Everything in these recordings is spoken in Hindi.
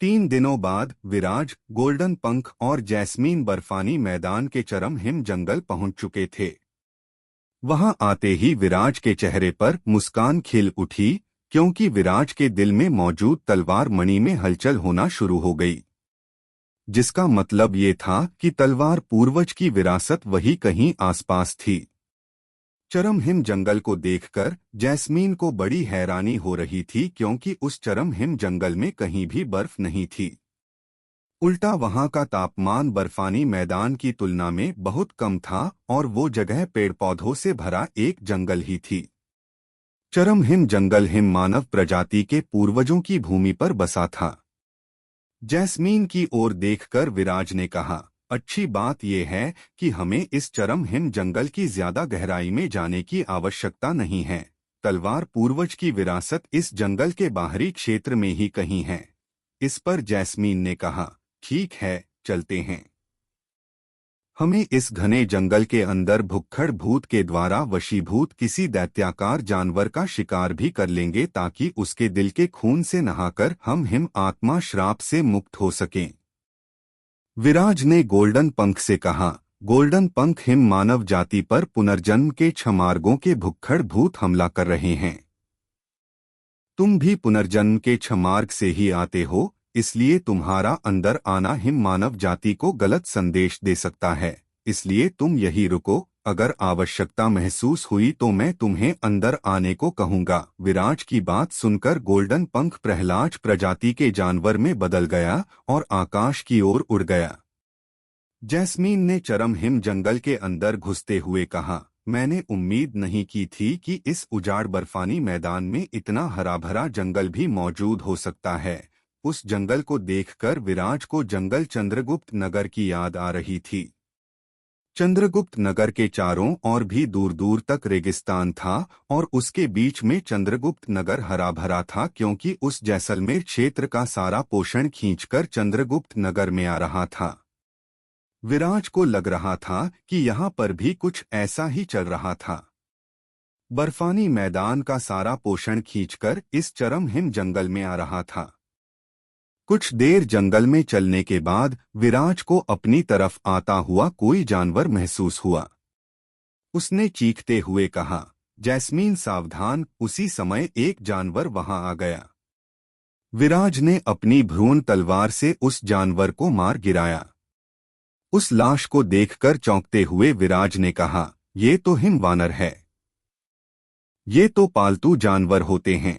3 दिनों बाद विराज, गोल्डन पंख और जैस्मीन बर्फानी मैदान के चरम हिम जंगल पहुंच चुके थे। वहां आते ही विराज के चेहरे पर मुस्कान खिल उठी, क्योंकि विराज के दिल में मौजूद तलवार मणि में हलचल होना शुरू हो गई, जिसका मतलब ये था कि तलवार पूर्वज की विरासत वही कहीं आसपास थी। चरम हिम जंगल को देखकर जैस्मीन को बड़ी हैरानी हो रही थी, क्योंकि उस चरम हिम जंगल में कहीं भी बर्फ नहीं थी। उल्टा वहां का तापमान बर्फानी मैदान की तुलना में बहुत कम था और वो जगह पेड़ पौधों से भरा एक जंगल ही थी। चरम हिम जंगल हिम मानव प्रजाति के पूर्वजों की भूमि पर बसा था। जैस्मीन की ओर देखकर विराज ने कहा, अच्छी बात यह है कि हमें इस चरम हिम जंगल की ज्यादा गहराई में जाने की आवश्यकता नहीं है। तलवार पूर्वज की विरासत इस जंगल के बाहरी क्षेत्र में ही कहीं है। इस पर जैस्मीन ने कहा, ठीक है, चलते हैं। हमें इस घने जंगल के अंदर भुक्खड़ भूत के द्वारा वशीभूत किसी दैत्याकार जानवर का शिकार भी कर लेंगे, ताकि उसके दिल के खून से नहाकर हम हिम आत्मा श्राप से मुक्त हो सकें। विराज ने गोल्डन पंख से कहा, गोल्डन पंख, हिम मानव जाति पर पुनर्जन्म के 6 मार्गों के भुक्खड़ भूत हमला कर रहे हैं। तुम भी पुनर्जन्म के 6 मार्ग से ही आते हो, इसलिए तुम्हारा अंदर आना हिम मानव जाति को गलत संदेश दे सकता है। इसलिए तुम यही रुको, अगर आवश्यकता महसूस हुई तो मैं तुम्हें अंदर आने को कहूंगा। विराज की बात सुनकर गोल्डन पंख प्रहलाद प्रजाति के जानवर में बदल गया और आकाश की ओर उड़ गया। जैस्मीन ने चरम हिम जंगल के अंदर घुसते हुए कहा, मैंने उम्मीद नहीं की थी कि इस उजाड़ बर्फानी मैदान में इतना हरा भरा जंगल भी मौजूद हो सकता है। उस जंगल को देखकर विराज को जंगल चंद्रगुप्त नगर की याद आ रही थी। चंद्रगुप्त नगर के चारों ओर भी दूर दूर तक रेगिस्तान था और उसके बीच में चंद्रगुप्त नगर हरा भरा था, क्योंकि उस जैसलमेर क्षेत्र का सारा पोषण खींचकर चंद्रगुप्त नगर में आ रहा था। विराज को लग रहा था कि यहाँ पर भी कुछ ऐसा ही चल रहा था। बर्फानी मैदान का सारा पोषण खींचकर इस चरम हिम जंगल में आ रहा था। कुछ देर जंगल में चलने के बाद विराज को अपनी तरफ आता हुआ कोई जानवर महसूस हुआ। उसने चीखते हुए कहा, जैस्मीन सावधान। उसी समय एक जानवर वहां आ गया। विराज ने अपनी भ्रूण तलवार से उस जानवर को मार गिराया। उस लाश को देखकर चौंकते हुए विराज ने कहा, ये तो हिम वानर है। ये तो पालतू जानवर होते हैं,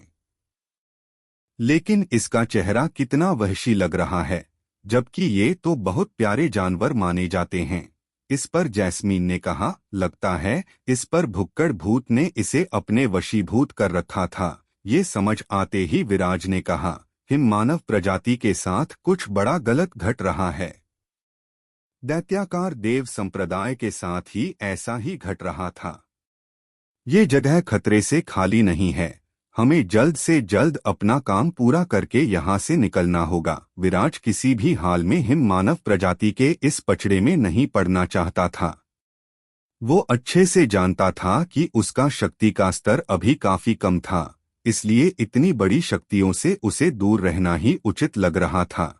लेकिन इसका चेहरा कितना वहशी लग रहा है, जबकि ये तो बहुत प्यारे जानवर माने जाते हैं। इस पर जैस्मीन ने कहा, लगता है इस पर भुक्कड़ भूत ने इसे अपने वशीभूत कर रखा था। ये समझ आते ही विराज ने कहा, हिम मानव प्रजाति के साथ कुछ बड़ा गलत घट रहा है। दैत्याकार देव संप्रदाय के साथ ही ऐसा ही घट रहा था। ये जगह खतरे से खाली नहीं है। हमें जल्द से जल्द अपना काम पूरा करके यहाँ से निकलना होगा। विराज किसी भी हाल में हिम मानव प्रजाति के इस पचड़े में नहीं पड़ना चाहता था। वो अच्छे से जानता था कि उसका शक्ति का स्तर अभी काफी कम था, इसलिए इतनी बड़ी शक्तियों से उसे दूर रहना ही उचित लग रहा था।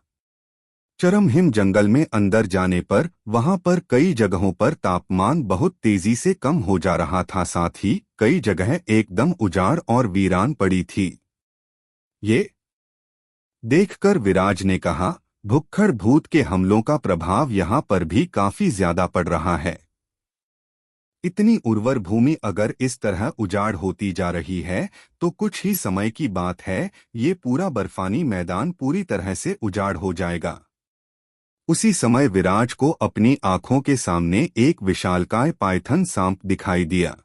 चरम हिम जंगल में अंदर जाने पर वहां पर कई जगहों पर तापमान बहुत तेजी से कम हो जा रहा था, साथ ही कई जगह एकदम उजाड़ और वीरान पड़ी थी। ये देखकर विराज ने कहा, भुक्खड़ भूत के हमलों का प्रभाव यहाँ पर भी काफी ज्यादा पड़ रहा है। इतनी उर्वर भूमि अगर इस तरह उजाड़ होती जा रही है तो कुछ ही समय की बात है, ये पूरा बर्फानी मैदान पूरी तरह से उजाड़ हो जाएगा। उसी समय विराज को अपनी आंखों के सामने एक विशालकाय पाइथन सांप दिखाई दिया।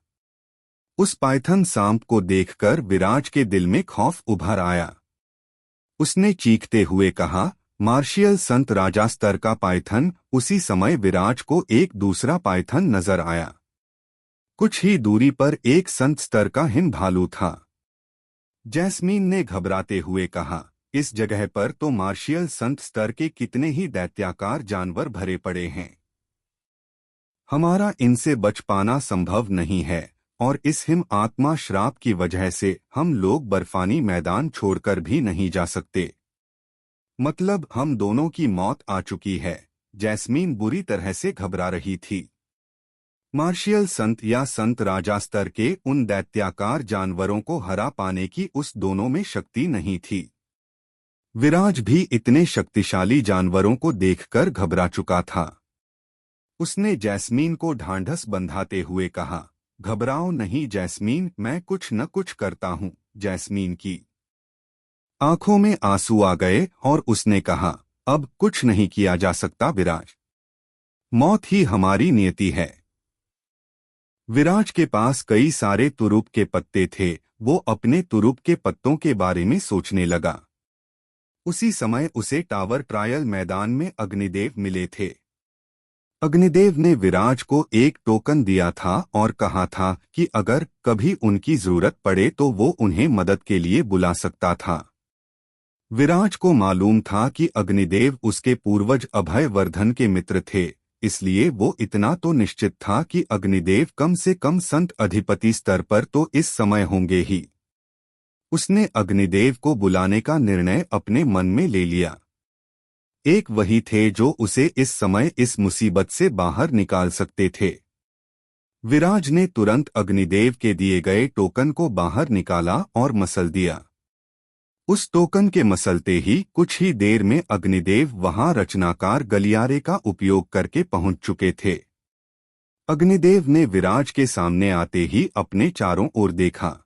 उस पाइथन सांप को देखकर विराज के दिल में खौफ उभर आया। उसने चीखते हुए कहा, मार्शियल संत राजा स्तर का पाइथन। उसी समय विराज को एक दूसरा पाइथन नजर आया। कुछ ही दूरी पर एक संत स्तर का हिम भालू था। जैस्मीन ने घबराते हुए कहा, इस जगह पर तो मार्शियल संत स्तर के कितने ही दैत्याकार जानवर भरे पड़े हैं। हमारा इनसे बच पाना संभव नहीं है और इस हिम आत्मा श्राप की वजह से हम लोग बर्फानी मैदान छोड़कर भी नहीं जा सकते। मतलब हम दोनों की मौत आ चुकी है। जैस्मीन बुरी तरह से घबरा रही थी। मार्शियल संत या संत राजा स्तर के उन दैत्याकार जानवरों को हरा पाने की उस दोनों में शक्ति नहीं थी। विराज भी इतने शक्तिशाली जानवरों को देखकर घबरा चुका था। उसने जैस्मीन को ढांढस बंधाते हुए कहा, घबराओ नहीं जैस्मीन, मैं कुछ न कुछ करता हूँ। जैस्मीन की आंखों में आंसू आ गए और उसने कहा, अब कुछ नहीं किया जा सकता विराज, मौत ही हमारी नियति है। विराज के पास कई सारे तुरुप के पत्ते थे। वो अपने तुरुप के पत्तों के बारे में सोचने लगा। उसी समय उसे टावर ट्रायल मैदान में अग्निदेव मिले थे। अग्निदेव ने विराज को एक टोकन दिया था और कहा था कि अगर कभी उनकी जरूरत पड़े तो वो उन्हें मदद के लिए बुला सकता था। विराज को मालूम था कि अग्निदेव उसके पूर्वज अभय वर्धन के मित्र थे, इसलिए वो इतना तो निश्चित था कि अग्निदेव कम से कम संत अधिपति स्तर पर तो इस समय होंगे ही। उसने अग्निदेव को बुलाने का निर्णय अपने मन में ले लिया। एक वही थे जो उसे इस समय इस मुसीबत से बाहर निकाल सकते थे। विराज ने तुरंत अग्निदेव के दिए गए टोकन को बाहर निकाला और मसल दिया। उस टोकन के मसलते ही कुछ ही देर में अग्निदेव वहां रचनाकार गलियारे का उपयोग करके पहुंच चुके थे। अग्निदेव ने विराज के सामने आते ही अपने चारों ओर देखा।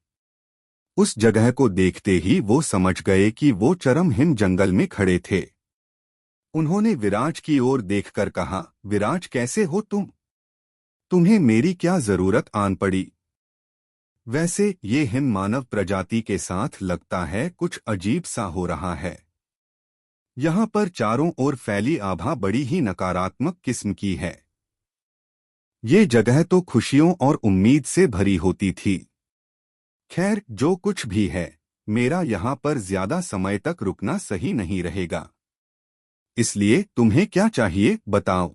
उस जगह को देखते ही वो समझ गए कि वो चरम हिम जंगल में खड़े थे। उन्होंने विराज की ओर देखकर कहा, विराज कैसे हो तुम? तुम्हें मेरी क्या जरूरत आन पड़ी? वैसे ये हिम मानव प्रजाति के साथ लगता है कुछ अजीब सा हो रहा है। यहाँ पर चारों ओर फैली आभा बड़ी ही नकारात्मक किस्म की है। ये जगह तो खुशियों और उम्मीद से भरी होती थी। खैर जो कुछ भी है, मेरा यहाँ पर ज्यादा समय तक रुकना सही नहीं रहेगा। इसलिए तुम्हें क्या चाहिए बताओ।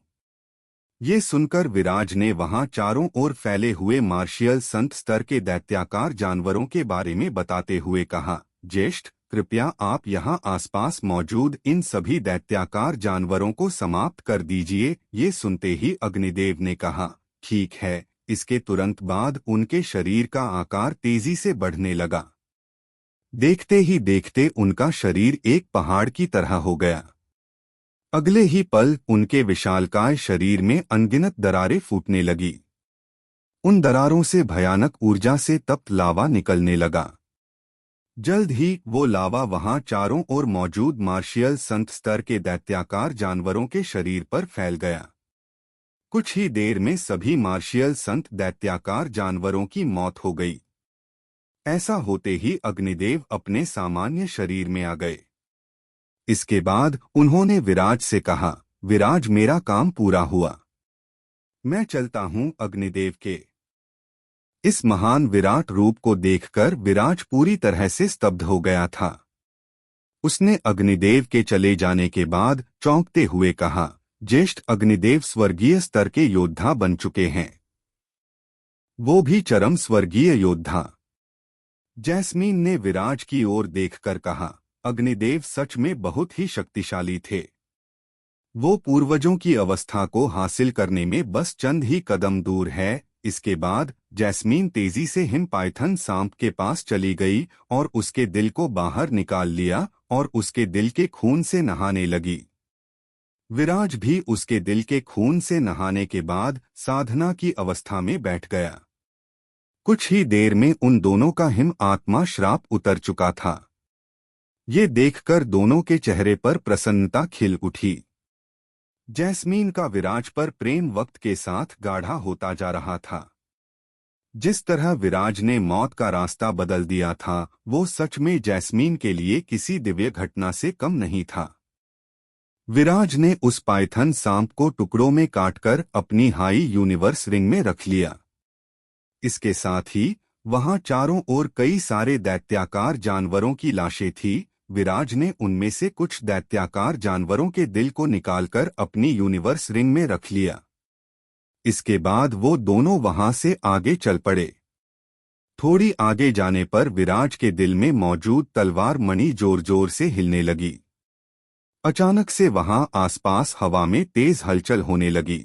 ये सुनकर विराज ने वहां चारों ओर फैले हुए मार्शियल संत स्तर के दैत्याकार जानवरों के बारे में बताते हुए कहा, ज्येष्ठ कृपया आप यहाँ आसपास मौजूद इन सभी दैत्याकार जानवरों को समाप्त कर दीजिए। ये सुनते ही अग्निदेव ने कहा, ठीक है। इसके तुरंत बाद उनके शरीर का आकार तेजी से बढ़ने लगा। देखते ही देखते उनका शरीर एक पहाड़ की तरह हो गया। अगले ही पल उनके विशालकाय शरीर में अनगिनत दरारें फूटने लगी। उन दरारों से भयानक ऊर्जा से तप्त लावा निकलने लगा। जल्द ही वो लावा वहां चारों ओर मौजूद मार्शियल संत स्तर के दैत्याकार जानवरों के शरीर पर फैल गया। कुछ ही देर में सभी मार्शियल संत दैत्याकार जानवरों की मौत हो गई। ऐसा होते ही अग्निदेव अपने सामान्य शरीर में आ गए। इसके बाद उन्होंने विराज से कहा, विराज मेरा काम पूरा हुआ, मैं चलता हूँ। अग्निदेव के इस महान विराट रूप को देखकर विराज पूरी तरह से स्तब्ध हो गया था। उसने अग्निदेव के चले जाने के बाद चौंकते हुए कहा, ज्येष्ठ अग्निदेव स्वर्गीय स्तर के योद्धा बन चुके हैं, वो भी चरम स्वर्गीय योद्धा। जैस्मीन ने विराज की ओर देखकर कहा, अग्निदेव सच में बहुत ही शक्तिशाली थे। वो पूर्वजों की अवस्था को हासिल करने में बस चंद ही कदम दूर है। इसके बाद जैस्मीन तेजी से हिम पाइथन सांप के पास चली गई और उसके दिल को बाहर निकाल लिया और उसके दिल के खून से नहाने लगी। विराज भी उसके दिल के खून से नहाने के बाद साधना की अवस्था में बैठ गया। कुछ ही देर में उन दोनों का हिम आत्मा श्राप उतर चुका था। ये देखकर दोनों के चेहरे पर प्रसन्नता खिल उठी। जैस्मीन का विराज पर प्रेम वक्त के साथ गाढ़ा होता जा रहा था। जिस तरह विराज ने मौत का रास्ता बदल दिया था, वो सच में जैस्मीन के लिए किसी दिव्य घटना से कम नहीं था। विराज ने उस पाइथन सांप को टुकड़ों में काटकर अपनी हाई यूनिवर्स रिंग में रख लिया। इसके साथ ही वहां चारों ओर कई सारे दैत्याकार जानवरों की लाशें थी। विराज ने उनमें से कुछ दैत्याकार जानवरों के दिल को निकालकर अपनी यूनिवर्स रिंग में रख लिया। इसके बाद वो दोनों वहां से आगे चल पड़े। थोड़ी आगे जाने पर विराज के दिल में मौजूद तलवार मणि जोर जोर से हिलने लगी। अचानक से वहां आसपास हवा में तेज हलचल होने लगी।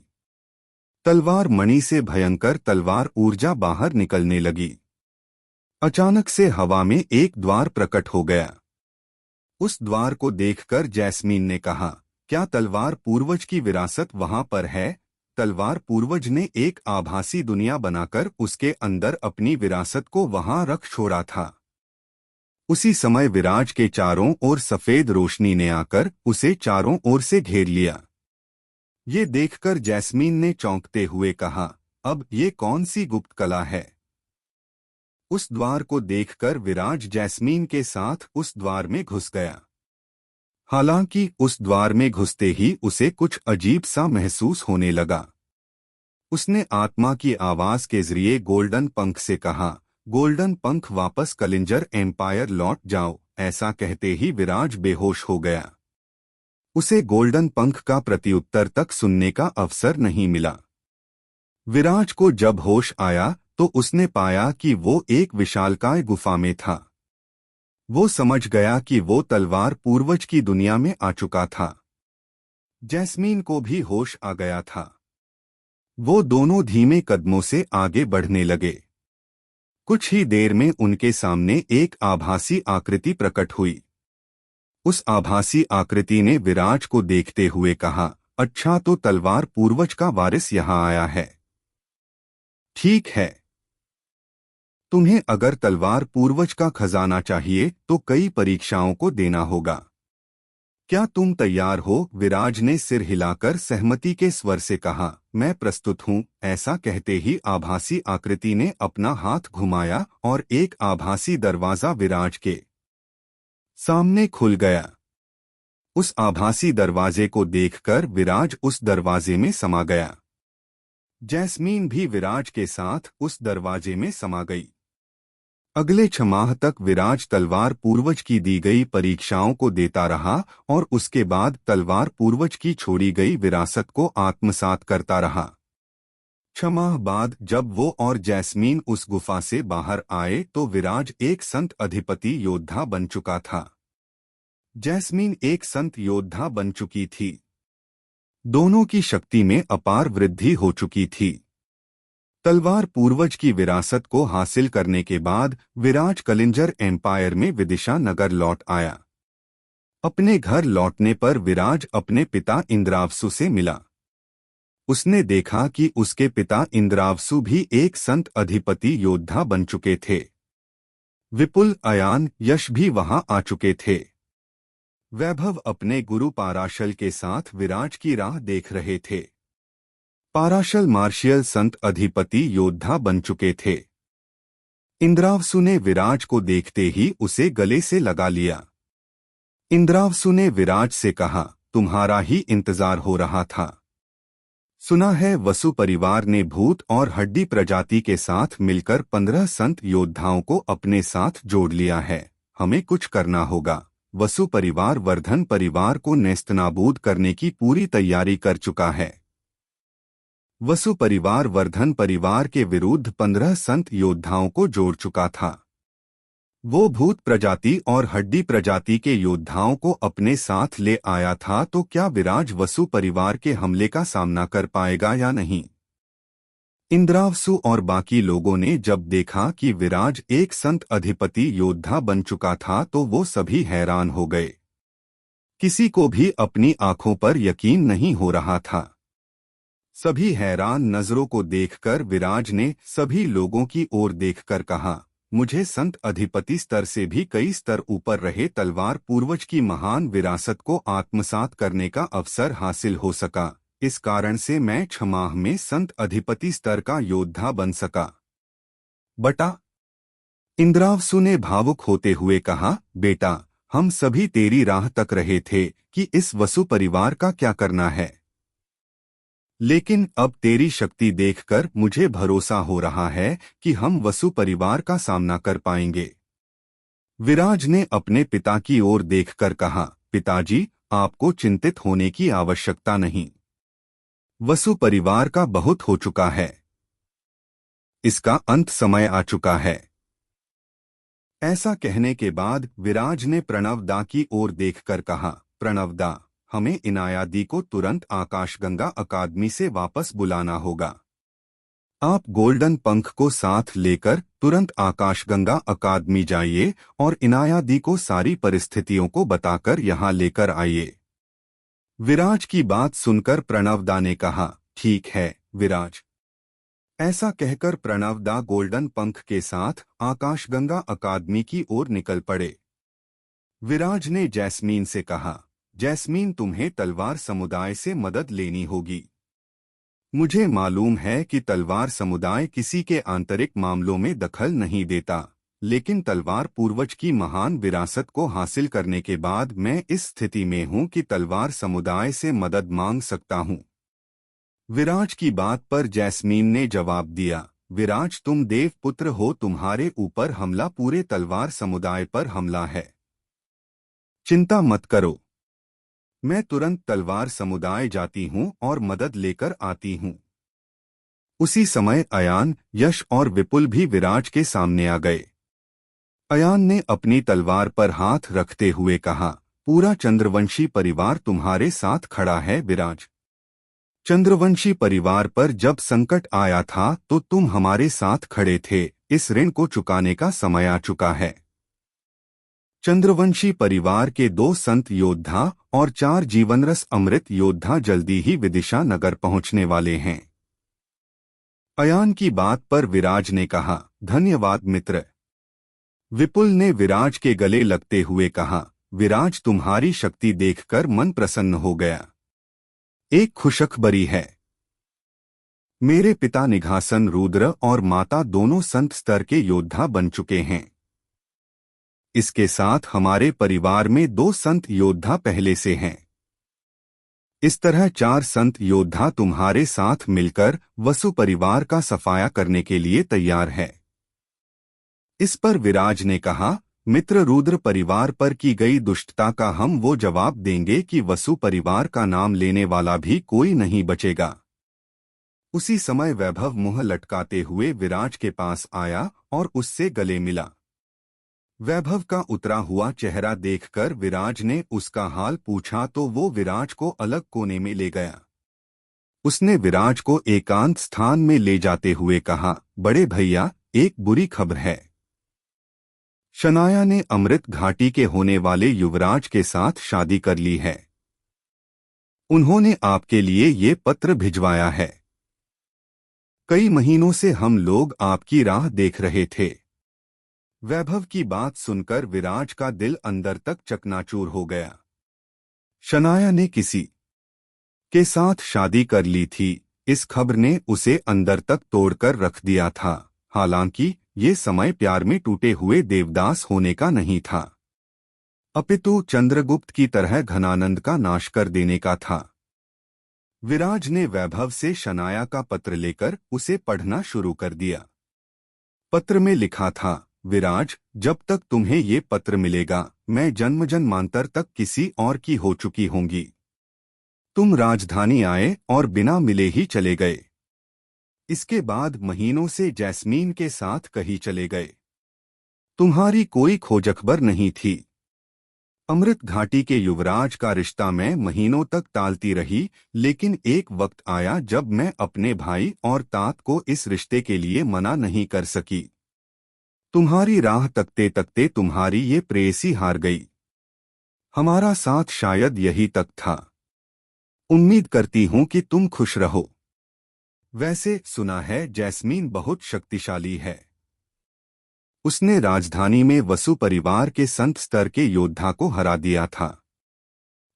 तलवार मणि से भयंकर तलवार ऊर्जा बाहर निकलने लगी। अचानक से हवा में एक द्वार प्रकट हो गया। उस द्वार को देखकर जैस्मीन ने कहा, क्या तलवार पूर्वज की विरासत वहां पर है? तलवार पूर्वज ने एक आभासी दुनिया बनाकर उसके अंदर अपनी विरासत को वहां रख छोड़ा था। उसी समय विराज के चारों ओर सफेद रोशनी ने आकर उसे चारों ओर से घेर लिया। ये देखकर जैस्मीन ने चौंकते हुए कहा, अब ये कौन सी गुप्त कला है? उस द्वार को देखकर विराज जैस्मीन के साथ उस द्वार में घुस गया। हालांकि उस द्वार में घुसते ही उसे कुछ अजीब सा महसूस होने लगा। उसने आत्मा की आवाज के जरिए गोल्डन पंख से कहा, गोल्डन पंख वापस कलिंजर एम्पायर लौट जाओ। ऐसा कहते ही विराज बेहोश हो गया। उसे गोल्डन पंख का प्रत्युत्तर तक सुनने का अवसर नहीं मिला। विराज को जब होश आया तो उसने पाया कि वो एक विशालकाय गुफा में था। वो समझ गया कि वो तलवार पूर्वज की दुनिया में आ चुका था। जैस्मीन को भी होश आ गया था। वो दोनों धीमे कदमों से आगे बढ़ने लगे। कुछ ही देर में उनके सामने एक आभासी आकृति प्रकट हुई। उस आभासी आकृति ने विराज को देखते हुए कहा, अच्छा तो तलवार पूर्वज का वारिस यहाँ आया है। ठीक है, तुम्हें अगर तलवार पूर्वज का खजाना चाहिए तो कई परीक्षाओं को देना होगा। क्या तुम तैयार हो? विराज ने सिर हिलाकर सहमति के स्वर से कहा, मैं प्रस्तुत हूँ। ऐसा कहते ही आभासी आकृति ने अपना हाथ घुमाया और एक आभासी दरवाजा विराज के सामने खुल गया। उस आभासी दरवाजे को देखकर विराज उस दरवाजे में समा गया। जैस्मीन भी विराज के साथ उस दरवाजे में समा गई। अगले 6 माह तक विराज तलवार पूर्वज की दी गई परीक्षाओं को देता रहा और उसके बाद तलवार पूर्वज की छोड़ी गई विरासत को आत्मसात करता रहा। 6 माह बाद जब वो और जैस्मीन उस गुफा से बाहर आए तो विराज एक संत अधिपति योद्धा बन चुका था। जैस्मीन एक संत योद्धा बन चुकी थी। दोनों की शक्ति में अपार वृद्धि हो चुकी थी। तलवार पूर्वज की विरासत को हासिल करने के बाद विराज कलिंजर एम्पायर में विदिशा नगर लौट आया। अपने घर लौटने पर विराज अपने पिता इंद्रावसु से मिला। उसने देखा कि उसके पिता इंद्रावसु भी एक संत अधिपति योद्धा बन चुके थे। विपुल अयान यश भी वहां आ चुके थे। वैभव अपने गुरु पाराशल के साथ विराज की राह देख रहे थे। पाराशल मार्शियल संत अधिपति योद्धा बन चुके थे। इंद्रावसु ने विराज को देखते ही उसे गले से लगा लिया। इंद्रावसु ने विराज से कहा, तुम्हारा ही इंतजार हो रहा था। सुना है वसु परिवार ने भूत और हड्डी प्रजाति के साथ मिलकर 15 संत योद्धाओं को अपने साथ जोड़ लिया है। हमें कुछ करना होगा। वसु परिवार वर्धन परिवार को नेस्तनाबूद करने की पूरी तैयारी कर चुका है। वसु परिवार वर्धन परिवार के विरुद्ध 15 संत योद्धाओं को जोड़ चुका था। वो भूत प्रजाति और हड्डी प्रजाति के योद्धाओं को अपने साथ ले आया था, तो क्या विराज वसु परिवार के हमले का सामना कर पाएगा या नहीं? इंद्रावसु और बाकी लोगों ने जब देखा कि विराज एक संत अधिपति योद्धा बन चुका था तो वो सभी हैरान हो गए। किसी को भी अपनी आंखों पर यकीन नहीं हो रहा था। सभी हैरान नजरों को देखकर विराज ने सभी लोगों की ओर देखकर कहा, मुझे संत अधिपति स्तर से भी कई स्तर ऊपर रहे तलवार पूर्वज की महान विरासत को आत्मसात करने का अवसर हासिल हो सका। इस कारण से मैं 6 माह में संत अधिपति स्तर का योद्धा बन सका। बटा इंद्रावसु ने भावुक होते हुए कहा, बेटा, हम सभी तेरी राह तक रहे थे कि इस वसु परिवार का क्या करना है, लेकिन अब तेरी शक्ति देखकर मुझे भरोसा हो रहा है कि हम वसु परिवार का सामना कर पाएंगे। विराज ने अपने पिता की ओर देखकर कहा, पिताजी, आपको चिंतित होने की आवश्यकता नहीं। वसु परिवार का बहुत हो चुका है। इसका अंत समय आ चुका है। ऐसा कहने के बाद विराज ने प्रणव दा की ओर देखकर कहा, प्रणवदा, हमें इनायादी को तुरंत आकाशगंगा अकादमी से वापस बुलाना होगा। आप गोल्डन पंख को साथ लेकर तुरंत आकाशगंगा अकादमी जाइए और इनायादी को सारी परिस्थितियों को बताकर यहाँ लेकर आइए। विराज की बात सुनकर प्रणवदा ने कहा, ठीक है विराज। ऐसा कहकर प्रणवदा गोल्डन पंख के साथ आकाशगंगा अकादमी की ओर निकल पड़े। विराज ने जैस्मीन से कहा, जैस्मीन तुम्हें तलवार समुदाय से मदद लेनी होगी। मुझे मालूम है कि तलवार समुदाय किसी के आंतरिक मामलों में दखल नहीं देता, लेकिन तलवार पूर्वज की महान विरासत को हासिल करने के बाद मैं इस स्थिति में हूं कि तलवार समुदाय से मदद मांग सकता हूं। विराज की बात पर जैस्मीन ने जवाब दिया, विराज तुम देवपुत्र हो, तुम्हारे ऊपर हमला पूरे तलवार समुदाय पर हमला है। चिंता मत करो, मैं तुरंत तलवार समुदाय जाती हूं और मदद लेकर आती हूं। उसी समय अयान, यश और विपुल भी विराज के सामने आ गए। अयान ने अपनी तलवार पर हाथ रखते हुए कहा, पूरा चंद्रवंशी परिवार तुम्हारे साथ खड़ा है विराज। चंद्रवंशी परिवार पर जब संकट आया था तो तुम हमारे साथ खड़े थे, इस ऋण को चुकाने का समय आ चुका है। चंद्रवंशी परिवार के 2 संत योद्धा और 4 जीवनरस अमृत योद्धा जल्दी ही विदिशा नगर पहुंचने वाले हैं। अयान की बात पर विराज ने कहा, धन्यवाद मित्र। विपुल ने विराज के गले लगते हुए कहा, विराज तुम्हारी शक्ति देखकर मन प्रसन्न हो गया। एक खुशखबरी है, मेरे पिता निघासन रुद्र और माता दोनों संत स्तर के योद्धा बन चुके हैं। इसके साथ हमारे परिवार में 2 संत योद्धा पहले से हैं। इस तरह 4 संत योद्धा तुम्हारे साथ मिलकर वसु परिवार का सफाया करने के लिए तैयार है। इस पर विराज ने कहा, मित्र रुद्र परिवार पर की गई दुष्टता का हम वो जवाब देंगे कि वसु परिवार का नाम लेने वाला भी कोई नहीं बचेगा। उसी समय वैभव मुंह लटकाते हुए विराज के पास आया और उससे गले मिला। वैभव का उतरा हुआ चेहरा देखकर विराज ने उसका हाल पूछा तो वो विराज को अलग कोने में ले गया। उसने विराज को एकांत स्थान में ले जाते हुए कहा, बड़े भैया एक बुरी खबर है। शनाया ने अमृत घाटी के होने वाले युवराज के साथ शादी कर ली है। उन्होंने आपके लिए ये पत्र भिजवाया है। कई महीनों से हम लोग आपकी राह देख रहे थे। वैभव की बात सुनकर विराज का दिल अंदर तक चकनाचूर हो गया। शनाया ने किसी के साथ शादी कर ली थी, इस खबर ने उसे अंदर तक तोड़कर रख दिया था। हालांकि ये समय प्यार में टूटे हुए देवदास होने का नहीं था, अपितु चंद्रगुप्त की तरह घनानंद का नाश कर देने का था। विराज ने वैभव से शनाया का पत्र लेकर उसे पढ़ना शुरू कर दिया। पत्र में लिखा था, विराज जब तक तुम्हें ये पत्र मिलेगा मैं जन्म जन्मांतर तक किसी और की हो चुकी होंगी। तुम राजधानी आए और बिना मिले ही चले गए। इसके बाद महीनों से जैस्मीन के साथ कहीं चले गए। तुम्हारी कोई खोजखबर नहीं थी। अमृत घाटी के युवराज का रिश्ता मैं महीनों तक टालती रही, लेकिन एक वक्त आया जब मैं अपने भाई और तात को इस रिश्ते के लिए मना नहीं कर सकी। तुम्हारी राह तकते तकते तुम्हारी ये प्रेयसी हार गई। हमारा साथ शायद यही तक था। उम्मीद करती हूं कि तुम खुश रहो। वैसे सुना है जैस्मीन बहुत शक्तिशाली है। उसने राजधानी में वसु परिवार के संत स्तर के योद्धा को हरा दिया था।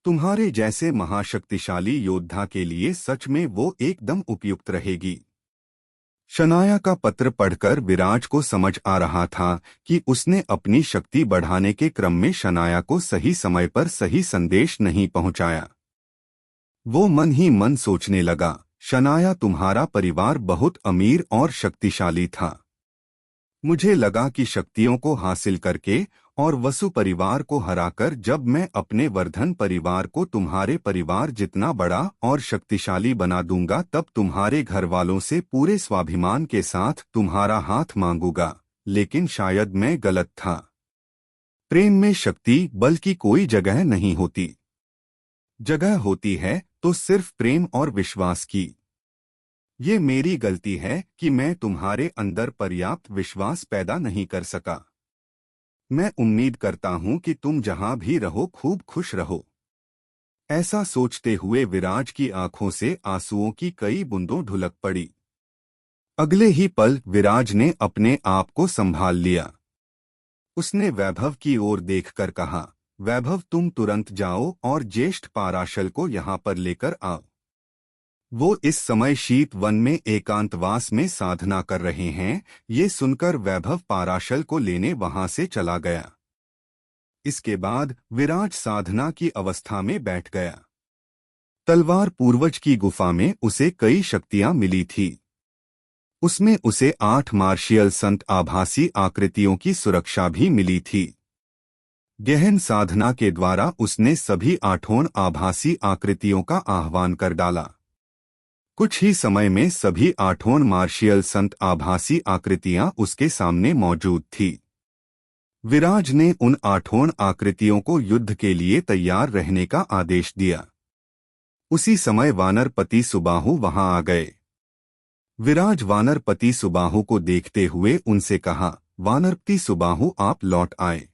तुम्हारे जैसे महाशक्तिशाली योद्धा के लिए सच में वो एकदम उपयुक्त रहेगी। शनाया का पत्र पढ़कर विराज को समझ आ रहा था कि उसने अपनी शक्ति बढ़ाने के क्रम में शनाया को सही समय पर सही संदेश नहीं पहुंचाया। वो मन ही मन सोचने लगा, शनाया तुम्हारा परिवार बहुत अमीर और शक्तिशाली था। मुझे लगा कि शक्तियों को हासिल करके और वसु परिवार को हराकर जब मैं अपने वर्धन परिवार को तुम्हारे परिवार जितना बड़ा और शक्तिशाली बना दूंगा तब तुम्हारे घर वालों से पूरे स्वाभिमान के साथ तुम्हारा हाथ मांगूंगा, लेकिन शायद मैं गलत था। प्रेम में शक्ति बल की कोई जगह नहीं होती। जगह होती है तो सिर्फ प्रेम और विश्वास की। ये मेरी गलती है कि मैं तुम्हारे अंदर पर्याप्त विश्वास पैदा नहीं कर सका। मैं उम्मीद करता हूं कि तुम जहां भी रहो खूब खुश रहो। ऐसा सोचते हुए विराज की आंखों से आंसुओं की कई बूंदों ढुलक पड़ी। अगले ही पल विराज ने अपने आप को संभाल लिया। उसने वैभव की ओर देखकर कहा, वैभव तुम तुरंत जाओ और ज्येष्ठ पाराशल को यहाँ पर लेकर आओ। वो इस समय शीत वन में एकांतवास में साधना कर रहे हैं। ये सुनकर वैभव पाराशल को लेने वहां से चला गया। इसके बाद विराज साधना की अवस्था में बैठ गया। तलवार पूर्वज की गुफा में उसे कई शक्तियां मिली थी। उसमें उसे 8 मार्शियल संत आभासी आकृतियों की सुरक्षा भी मिली थी। गहन साधना के द्वारा उसने सभी 8 आभासी आकृतियों का आह्वान कर डाला। कुछ ही समय में सभी 8 मार्शियल संत आभासी आकृतियां उसके सामने मौजूद थी। विराज ने उन 8 आकृतियों को युद्ध के लिए तैयार रहने का आदेश दिया। उसी समय वानरपति सुबाहु वहां आ गए। विराज वानरपति सुबाहु को देखते हुए उनसे कहा, वानरपति सुबाहु आप लौट आए।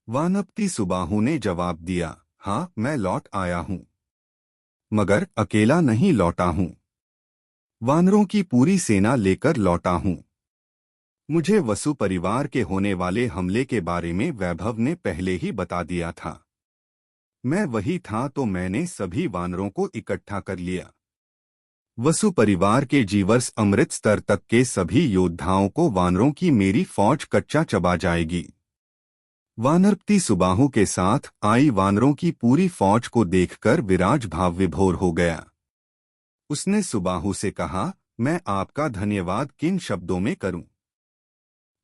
वानरपति सुबाहु ने जवाब दिया, हाँ मैं लौट आया हूं, मगर अकेला नहीं लौटा हूं। वानरों की पूरी सेना लेकर लौटा हूं। मुझे वसु परिवार के होने वाले हमले के बारे में वैभव ने पहले ही बता दिया था। मैं वही था तो मैंने सभी वानरों को इकट्ठा कर लिया। वसु परिवार के जीवर्ष अमृत स्तर तक के सभी योद्धाओं को वानरों की मेरी फौज कच्चा चबा जाएगी। वानरपति सुबाहु के साथ आई वानरों की पूरी फौज को देखकर विराज भाव विभोर हो गया। उसने सुबाहु से कहा, मैं आपका धन्यवाद किन शब्दों में करूं?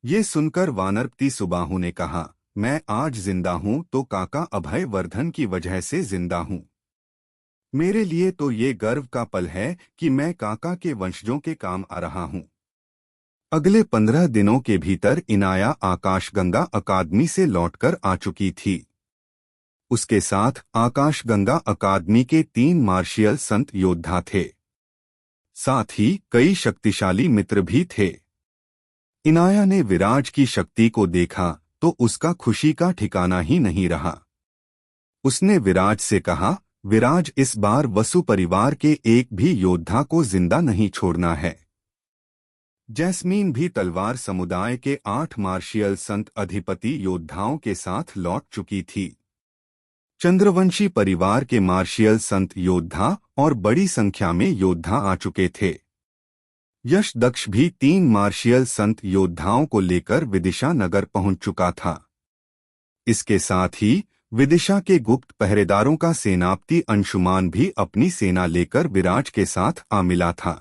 ये सुनकर वानरपति सुबाहु ने कहा, मैं आज जिंदा हूं तो काका अभय वर्धन की वजह से जिंदा हूं। मेरे लिए तो ये गर्व का पल है कि मैं काका के वंशजों के काम आ रहा हूं। अगले 15 दिनों के भीतर इनाया आकाशगंगा अकादमी से लौटकर आ चुकी थी। उसके साथ आकाशगंगा अकादमी के 3 मार्शियल संत योद्धा थे। साथ ही कई शक्तिशाली मित्र भी थे। इनाया ने विराज की शक्ति को देखा तो उसका खुशी का ठिकाना ही नहीं रहा। उसने विराज से कहा, विराज इस बार वसु परिवार के एक भी योद्धा को जिंदा नहीं छोड़ना है। जैस्मीन भी तलवार समुदाय के 8 मार्शियल संत अधिपति योद्धाओं के साथ लौट चुकी थी। चंद्रवंशी परिवार के मार्शियल संत योद्धा और बड़ी संख्या में योद्धा आ चुके थे। यश दक्ष भी 3 मार्शियल संत योद्धाओं को लेकर विदिशा नगर पहुंच चुका था। इसके साथ ही विदिशा के गुप्त पहरेदारों का सेनापति अंशुमान भी अपनी सेना लेकर विराज के साथ आ मिला था।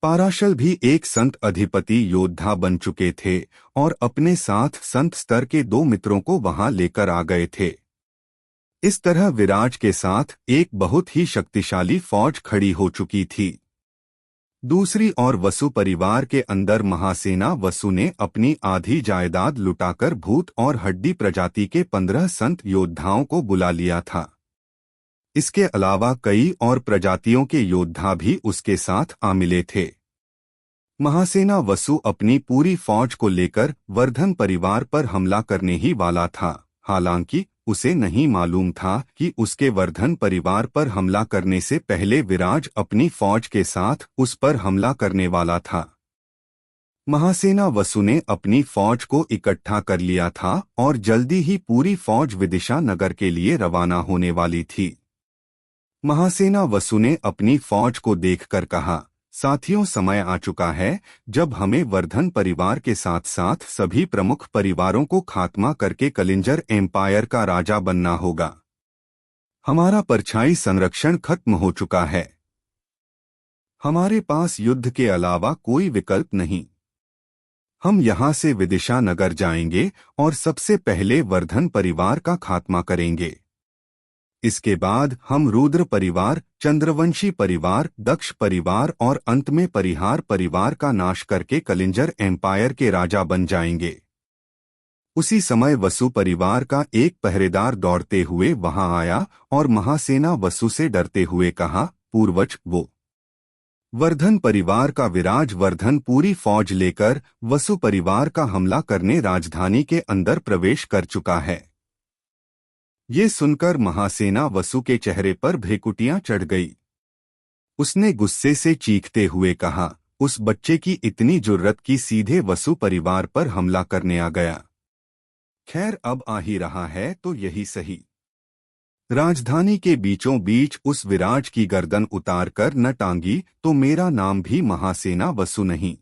पाराशल भी एक संत अधिपति योद्धा बन चुके थे और अपने साथ संत स्तर के 2 मित्रों को वहां लेकर आ गए थे। इस तरह विराज के साथ एक बहुत ही शक्तिशाली फौज खड़ी हो चुकी थी। दूसरी ओर वसु परिवार के अंदर महासेना वसु ने अपनी आधी जायदाद लुटाकर भूत और हड्डी प्रजाति के 15 संत योद्धाओं को बुला लिया था। इसके अलावा कई और प्रजातियों के योद्धा भी उसके साथ आ मिले थे। महासेना वसु अपनी पूरी फौज को लेकर वर्धन परिवार पर हमला करने ही वाला था। हालांकि उसे नहीं मालूम था कि उसके वर्धन परिवार पर हमला करने से पहले विराज अपनी फौज के साथ उस पर हमला करने वाला था। महासेना वसु ने अपनी फौज को इकट्ठा कर लिया था और जल्दी ही पूरी फौज विदिशा नगर के लिए रवाना होने वाली थी। महासेना वसु ने अपनी फौज को देखकर कहा, साथियों समय आ चुका है जब हमें वर्धन परिवार के साथ साथ सभी प्रमुख परिवारों को खात्मा करके कलिंजर एम्पायर का राजा बनना होगा। हमारा परछाई संरक्षण खत्म हो चुका है। हमारे पास युद्ध के अलावा कोई विकल्प नहीं। हम यहाँ से विदिशा नगर जाएंगे और सबसे पहले वर्धन परिवार का खात्मा करेंगे। इसके बाद हम रुद्र परिवार, चंद्रवंशी परिवार, दक्ष परिवार और अंत में परिहार परिवार का नाश करके कलिंजर एम्पायर के राजा बन जाएंगे। उसी समय वसु परिवार का एक पहरेदार दौड़ते हुए वहां आया और महासेना वसु से डरते हुए कहा, पूर्वज, वो वर्धन परिवार का विराज वर्धन पूरी फौज लेकर वसु परिवार का हमला करने राजधानी के अंदर प्रवेश कर चुका है। ये सुनकर महासेना वसु के चेहरे पर भ्रेकुटियां चढ़ गई। उसने गुस्से से चीखते हुए कहा, उस बच्चे की इतनी जुर्रत की सीधे वसु परिवार पर हमला करने आ गया। खैर, अब आ ही रहा है तो यही सही। राजधानी के बीचों बीच उस विराज की गर्दन उतारकर न टांगी तो मेरा नाम भी महासेना वसु नहीं।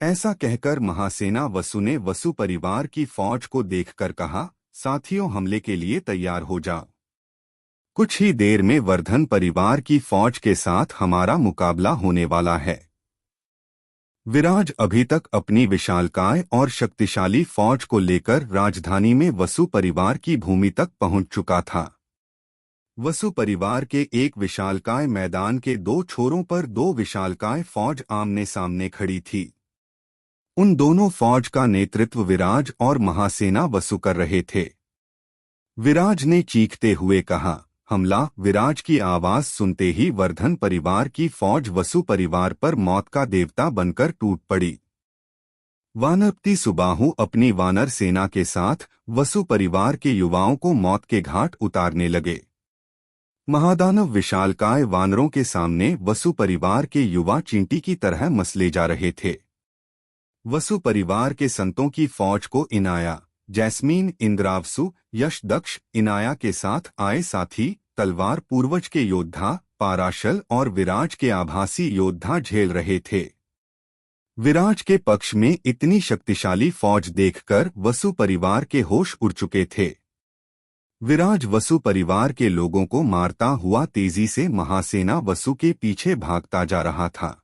ऐसा कहकर महासेना वसु ने वसु परिवार की फौज को देखकर कहा, साथियों, हमले के लिए तैयार हो जाओ। कुछ ही देर में वर्धन परिवार की फौज के साथ हमारा मुकाबला होने वाला है। विराज अभी तक अपनी विशालकाय और शक्तिशाली फौज को लेकर राजधानी में वसु परिवार की भूमि तक पहुंच चुका था। वसु परिवार के एक विशालकाय मैदान के दो छोरों पर दो विशालकाय फौज आमने सामने खड़ी थी। उन दोनों फौज का नेतृत्व विराज और महासेना वसु कर रहे थे। विराज ने चीखते हुए कहा, हमला। विराज की आवाज सुनते ही वर्धन परिवार की फौज वसु परिवार पर मौत का देवता बनकर टूट पड़ी। वानरपति सुबाहु अपनी वानर सेना के साथ वसु परिवार के युवाओं को मौत के घाट उतारने लगे। महादानव विशालकाय वानरों के सामने वसु परिवार के युवा चींटी की तरह मसले जा रहे थे। वसु परिवार के संतों की फौज को इनाया, जैस्मीन, इंद्रावसु, यश, दक्ष, इनाया के साथ आए साथी तलवार पूर्वज के योद्धा पाराशल और विराज के आभासी योद्धा झेल रहे थे। विराज के पक्ष में इतनी शक्तिशाली फौज देखकर वसु परिवार के होश उड़ चुके थे। विराज वसु परिवार के लोगों को मारता हुआ तेजी से महासेना वसु के पीछे भागता जा रहा था।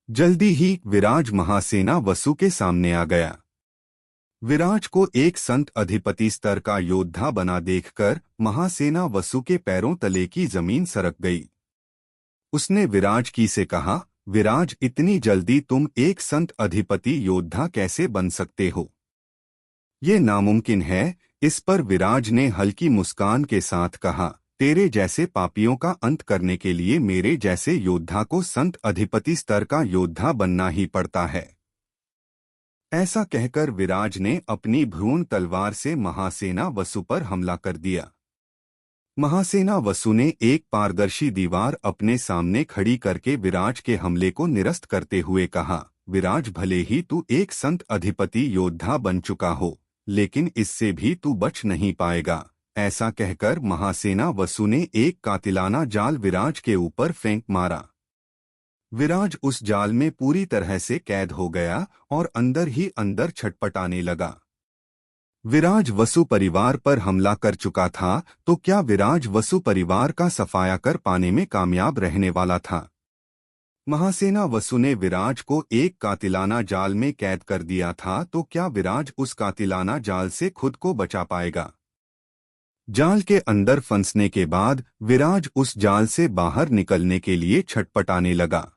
जल्दी ही विराज महासेना वसु के सामने आ गया। विराज को एक संत अधिपति स्तर का योद्धा बना देखकर महासेना वसु के पैरों तले की जमीन सरक गई। उसने विराज की से कहा, विराज, इतनी जल्दी तुम एक संत अधिपति योद्धा कैसे बन सकते हो? ये नामुमकिन है। इस पर विराज ने हल्की मुस्कान के साथ कहा, तेरे जैसे पापियों का अंत करने के लिए मेरे जैसे योद्धा को संत अधिपति स्तर का योद्धा बनना ही पड़ता है। ऐसा कहकर विराज ने अपनी भ्रूण तलवार से महासेना वसु पर हमला कर दिया। महासेना वसु ने एक पारदर्शी दीवार अपने सामने खड़ी करके विराज के हमले को निरस्त करते हुए कहा, विराज, भले ही तू एक संत अधिपति योद्धा बन चुका हो, लेकिन इससे भी तू बच नहीं पाएगा। ऐसा कहकर महासेना वसु ने एक कातिलाना जाल विराज के ऊपर फेंक मारा। विराज उस जाल में पूरी तरह से कैद हो गया और अंदर ही अंदर छटपटाने लगा। विराज वसु परिवार पर हमला कर चुका था, तो क्या विराज वसु परिवार का सफाया कर पाने में कामयाब रहने वाला था? महासेना वसु ने विराज को एक कातिलाना जाल में कैद कर दिया था, तो क्या विराज उस कातिलाना जाल से खुद को बचा पाएगा? जाल के अंदर फंसने के बाद विराज उस जाल से बाहर निकलने के लिए छटपटाने लगा।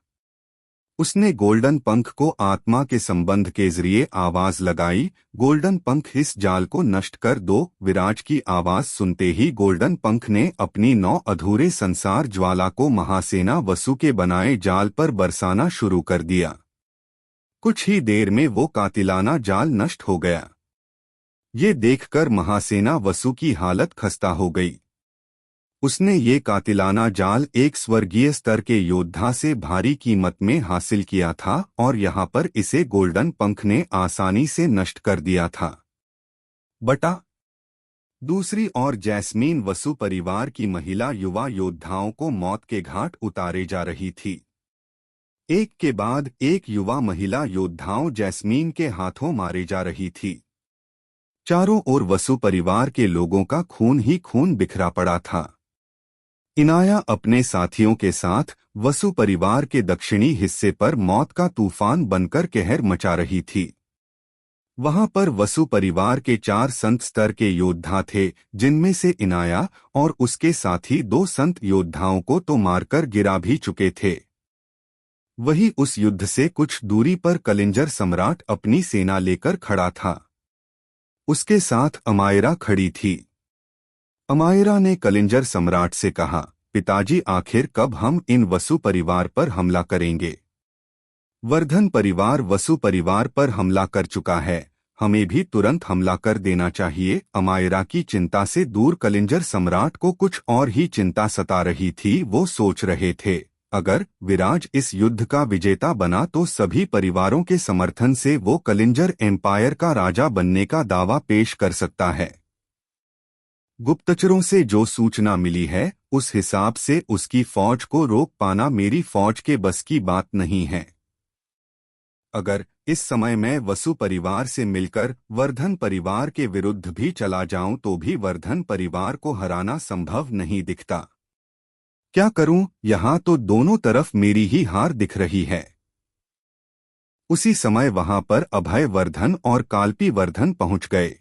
उसने गोल्डन पंख को आत्मा के संबंध के जरिए आवाज लगाई, गोल्डन पंख, इस जाल को नष्ट कर दो। विराज की आवाज सुनते ही गोल्डन पंख ने अपनी 9 अधूरे संसार ज्वाला को महासेना वसु के बनाए जाल पर बरसाना शुरू कर दिया। कुछ ही देर में वो कातिलाना जाल नष्ट हो गया। ये देखकर महासेना वसु की हालत खस्ता हो गई। उसने ये कातिलाना जाल एक स्वर्गीय स्तर के योद्धा से भारी कीमत में हासिल किया था और यहाँ पर इसे गोल्डन पंख ने आसानी से नष्ट कर दिया था। बटा दूसरी ओर जैस्मीन वसु परिवार की महिला युवा योद्धाओं को मौत के घाट उतारे जा रही थी। एक के बाद एक युवा महिला योद्धाओं जैस्मीन के हाथों मारे जा रही थी। चारों ओर वसु परिवार के लोगों का खून ही खून बिखरा पड़ा था। इनाया अपने साथियों के साथ वसु परिवार के दक्षिणी हिस्से पर मौत का तूफान बनकर कहर मचा रही थी। वहां पर वसु परिवार के 4 संत स्तर के योद्धा थे, जिनमें से इनाया और उसके साथी 2 संत योद्धाओं को तो मारकर गिरा भी चुके थे। वही उस युद्ध से कुछ दूरी पर कलिंजर सम्राट अपनी सेना लेकर खड़ा था। उसके साथ अमायरा खड़ी थी। अमायरा ने कलिंजर सम्राट से कहा, पिताजी आखिर कब हम इन वसु परिवार पर हमला करेंगे? वर्धन परिवार वसु परिवार पर हमला कर चुका है, हमें भी तुरंत हमला कर देना चाहिए। अमायरा की चिंता से दूर कलिंजर सम्राट को कुछ और ही चिंता सता रही थी। वो सोच रहे थे, अगर विराज इस युद्ध का विजेता बना तो सभी परिवारों के समर्थन से वो कलिंजर एम्पायर का राजा बनने का दावा पेश कर सकता है। गुप्तचरों से जो सूचना मिली है उस हिसाब से उसकी फौज को रोक पाना मेरी फौज के बस की बात नहीं है। अगर इस समय मैं वसु परिवार से मिलकर वर्धन परिवार के विरुद्ध भी चला जाऊं तो भी वर्धन परिवार को हराना संभव नहीं दिखता। क्या करूं, यहां तो दोनों तरफ मेरी ही हार दिख रही है। उसी समय वहां पर अभय वर्धन और काल्पी वर्धन पहुंच गए।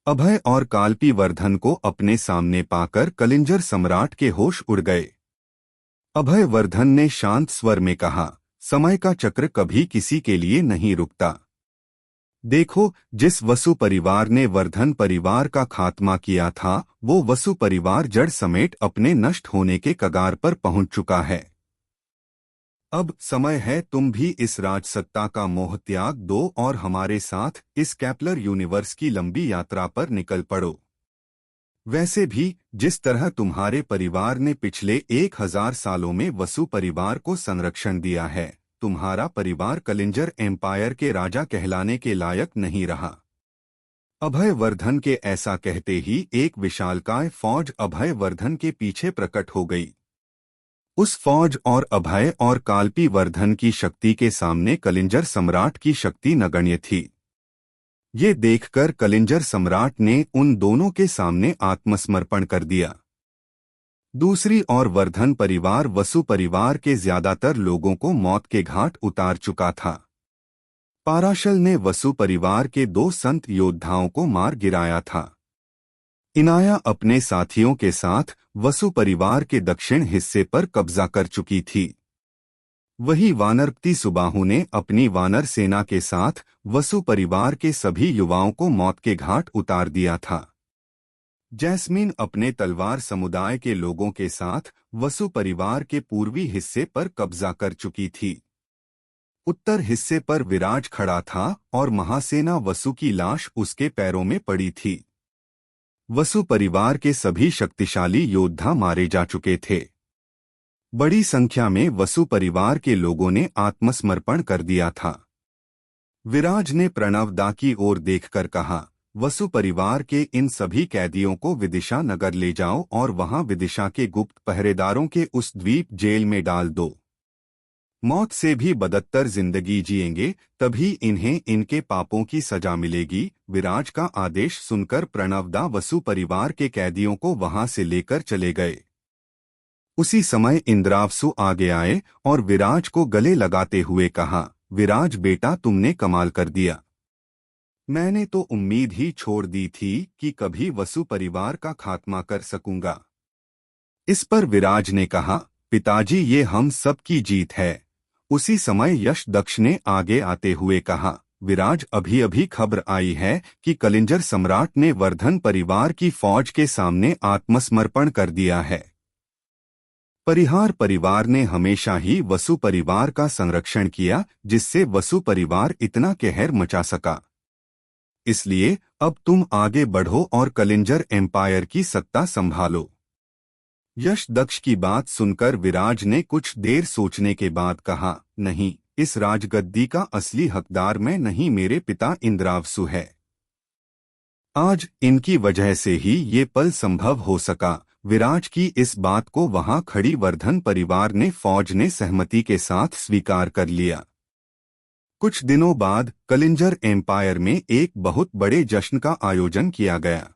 अभय और काल्पी वर्धन को अपने सामने पाकर कलिंजर सम्राट के होश उड़ गए। अभय वर्धन ने शांत स्वर में कहा, समय का चक्र कभी किसी के लिए नहीं रुकता। देखो, जिस वसु परिवार ने वर्धन परिवार का खात्मा किया था वो वसु परिवार जड़ समेत अपने नष्ट होने के कगार पर पहुंच चुका है। अब समय है तुम भी इस राजसत्ता का मोह त्याग दो और हमारे साथ इस कैप्लर यूनिवर्स की लंबी यात्रा पर निकल पड़ो। वैसे भी जिस तरह तुम्हारे परिवार ने पिछले 1000 सालों में वसु परिवार को संरक्षण दिया है, तुम्हारा परिवार कलिंजर एम्पायर के राजा कहलाने के लायक नहीं रहा। अभय वर्धन के ऐसा कहते ही एक विशालकाय फौज अभय वर्धन के पीछे प्रकट हो गई। उस फौज और अभय और काल्पी वर्धन की शक्ति के सामने कलिंजर सम्राट की शक्ति नगण्य थी। ये देखकर कलिंजर सम्राट ने उन दोनों के सामने आत्मसमर्पण कर दिया। दूसरी ओर वर्धन परिवार वसु परिवार के ज्यादातर लोगों को मौत के घाट उतार चुका था। पाराशल ने वसु परिवार के 2 संत योद्धाओं को मार गिराया था। इनाया अपने साथियों के साथ वसु परिवार के दक्षिण हिस्से पर कब्जा कर चुकी थी। वही वानरपति सुबाहु ने अपनी वानर सेना के साथ वसु परिवार के सभी युवाओं को मौत के घाट उतार दिया था। जैस्मीन अपने तलवार समुदाय के लोगों के साथ वसु परिवार के पूर्वी हिस्से पर कब्जा कर चुकी थी। उत्तर हिस्से पर विराज खड़ा था और महासेना वसु की लाश उसके पैरों में पड़ी थी। वसु परिवार के सभी शक्तिशाली योद्धा मारे जा चुके थे। बड़ी संख्या में वसु परिवार के लोगों ने आत्मसमर्पण कर दिया था। विराज ने प्रणवदा की ओर देखकर कहा, वसु परिवार के इन सभी कैदियों को विदिशा नगर ले जाओ और वहां विदिशा के गुप्त पहरेदारों के उस द्वीप जेल में डाल दो। मौत से भी बदतर जिंदगी जिएंगे, तभी इन्हें इनके पापों की सजा मिलेगी। विराज का आदेश सुनकर प्रणवदा वसु परिवार के कैदियों को वहां से लेकर चले गए। उसी समय इंद्रावसु आगे आए और विराज को गले लगाते हुए कहा, विराज बेटा, तुमने कमाल कर दिया। मैंने तो उम्मीद ही छोड़ दी थी कि कभी वसु परिवार का खात्मा कर सकूंगा। इस पर विराज ने कहा, पिताजी, ये हम सब की जीत है। उसी समय यश दक्ष ने आगे आते हुए कहा, विराज, अभी अभी खबर आई है कि कलिंजर सम्राट ने वर्धन परिवार की फौज के सामने आत्मसमर्पण कर दिया है। परिहार परिवार ने हमेशा ही वसु परिवार का संरक्षण किया, जिससे वसु परिवार इतना कहर मचा सका। इसलिए अब तुम आगे बढ़ो और कलिंजर एम्पायर की सत्ता संभालो। यश दक्ष की बात सुनकर विराज ने कुछ देर सोचने के बाद कहा, नहीं, इस राजगद्दी का असली हकदार मैं नहीं, मेरे पिता इंद्रावसु है। आज इनकी वजह से ही ये पल संभव हो सका। विराज की इस बात को वहां खड़ी वर्धन परिवार ने फौज ने सहमति के साथ स्वीकार कर लिया। कुछ दिनों बाद कलिंजर एम्पायर में एक बहुत बड़े जश्न का आयोजन किया गया।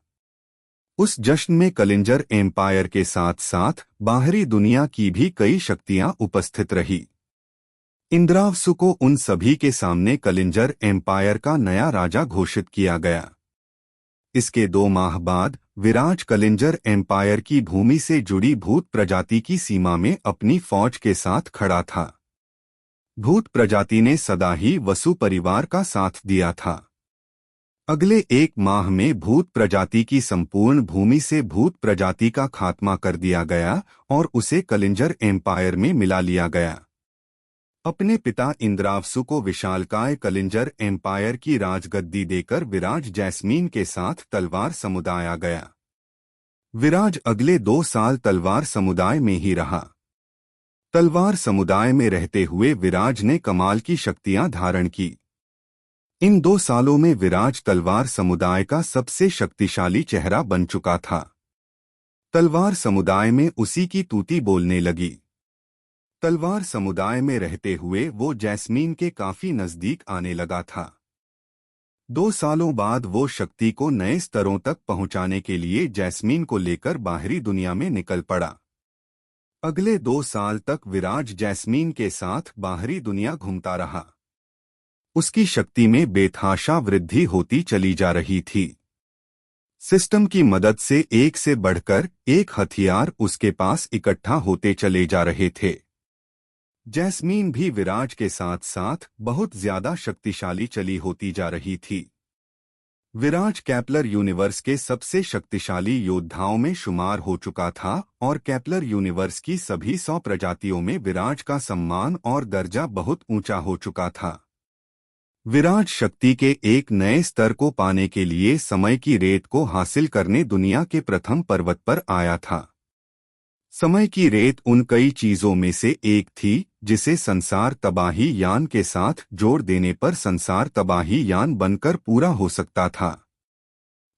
उस जश्न में कलिंजर एम्पायर के साथ साथ बाहरी दुनिया की भी कई शक्तियां उपस्थित रही। इंद्रावसु को उन सभी के सामने कलिंजर एम्पायर का नया राजा घोषित किया गया। इसके 2 माह बाद विराज कलिंजर एम्पायर की भूमि से जुड़ी भूत प्रजाति की सीमा में अपनी फौज के साथ खड़ा था। भूत प्रजाति ने सदा ही वसु परिवार का साथ दिया था। अगले 1 माह में भूत प्रजाति की संपूर्ण भूमि से भूत प्रजाति का खात्मा कर दिया गया और उसे कलिंजर एम्पायर में मिला लिया गया। अपने पिता इंद्रावसु को विशालकाय कलिंजर एम्पायर की राजगद्दी देकर विराज जैस्मीन के साथ तलवार समुदाय आ गया। विराज अगले 2 साल तलवार समुदाय में ही रहा। तलवार समुदाय में रहते हुए विराज ने कमाल की शक्तियां धारण की। इन 2 सालों में विराज तलवार समुदाय का सबसे शक्तिशाली चेहरा बन चुका था। तलवार समुदाय में उसी की तूती बोलने लगी। तलवार समुदाय में रहते हुए वो जैस्मीन के काफी नजदीक आने लगा था। 2 सालों बाद वो शक्ति को नए स्तरों तक पहुंचाने के लिए जैस्मीन को लेकर बाहरी दुनिया में निकल पड़ा। अगले 2 साल तक विराज जैस्मीन के साथ बाहरी दुनिया घूमता रहा। उसकी शक्ति में बेतहाशा वृद्धि होती चली जा रही थी। सिस्टम की मदद से एक से बढ़कर एक हथियार उसके पास इकट्ठा होते चले जा रहे थे। जैस्मीन भी विराज के साथ साथ बहुत ज्यादा शक्तिशाली चली होती जा रही थी। विराज कैप्लर यूनिवर्स के सबसे शक्तिशाली योद्धाओं में शुमार हो चुका था और कैप्लर यूनिवर्स की सभी 100 प्रजातियों में विराज का सम्मान और दर्जा बहुत ऊंचा हो चुका था। विराज शक्ति के एक नए स्तर को पाने के लिए समय की रेत को हासिल करने दुनिया के प्रथम पर्वत पर आया था। समय की रेत उन कई चीजों में से एक थी जिसे संसार तबाही यान के साथ जोड़ देने पर संसार तबाही यान बनकर पूरा हो सकता था।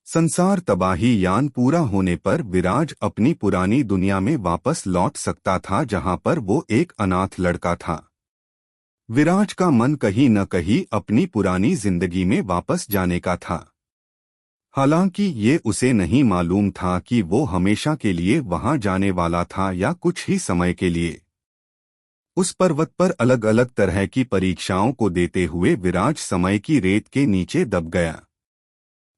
संसार तबाही यान पूरा होने पर विराज अपनी पुरानी दुनिया में वापस लौट सकता था जहां पर वो एक अनाथ लड़का था। विराज का मन कहीं न कहीं अपनी पुरानी जिंदगी में वापस जाने का था। हालांकि ये उसे नहीं मालूम था कि वो हमेशा के लिए वहां जाने वाला था या कुछ ही समय के लिए। उस पर्वत पर अलग अलग तरह की परीक्षाओं को देते हुए विराज समय की रेत के नीचे दब गया।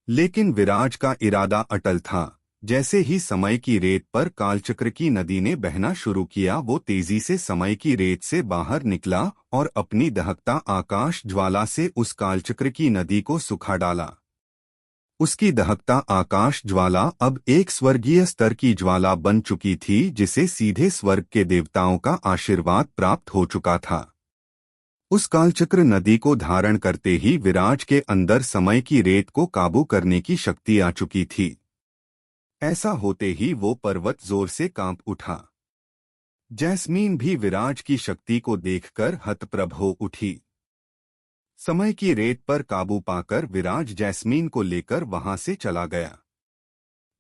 लेकिन विराज का इरादा अटल था। जैसे ही समय की रेत पर कालचक्र की नदी ने बहना शुरू किया, वो तेजी से समय की रेत से बाहर निकला और अपनी दहकता आकाश ज्वाला से उस कालचक्र की नदी को सुखा डाला। उसकी दहकता आकाश ज्वाला अब एक स्वर्गीय स्तर की ज्वाला बन चुकी थी जिसे सीधे स्वर्ग के देवताओं का आशीर्वाद प्राप्त हो चुका था। उस कालचक्र नदी को धारण करते ही विराज के अंदर समय की रेत को काबू करने की शक्ति आ चुकी थी। ऐसा होते ही वो पर्वत जोर से कांप उठा। जैस्मीन भी विराज की शक्ति को देखकर हतप्रभ हो उठी। समय की रेत पर काबू पाकर विराज जैस्मीन को लेकर वहां से चला गया।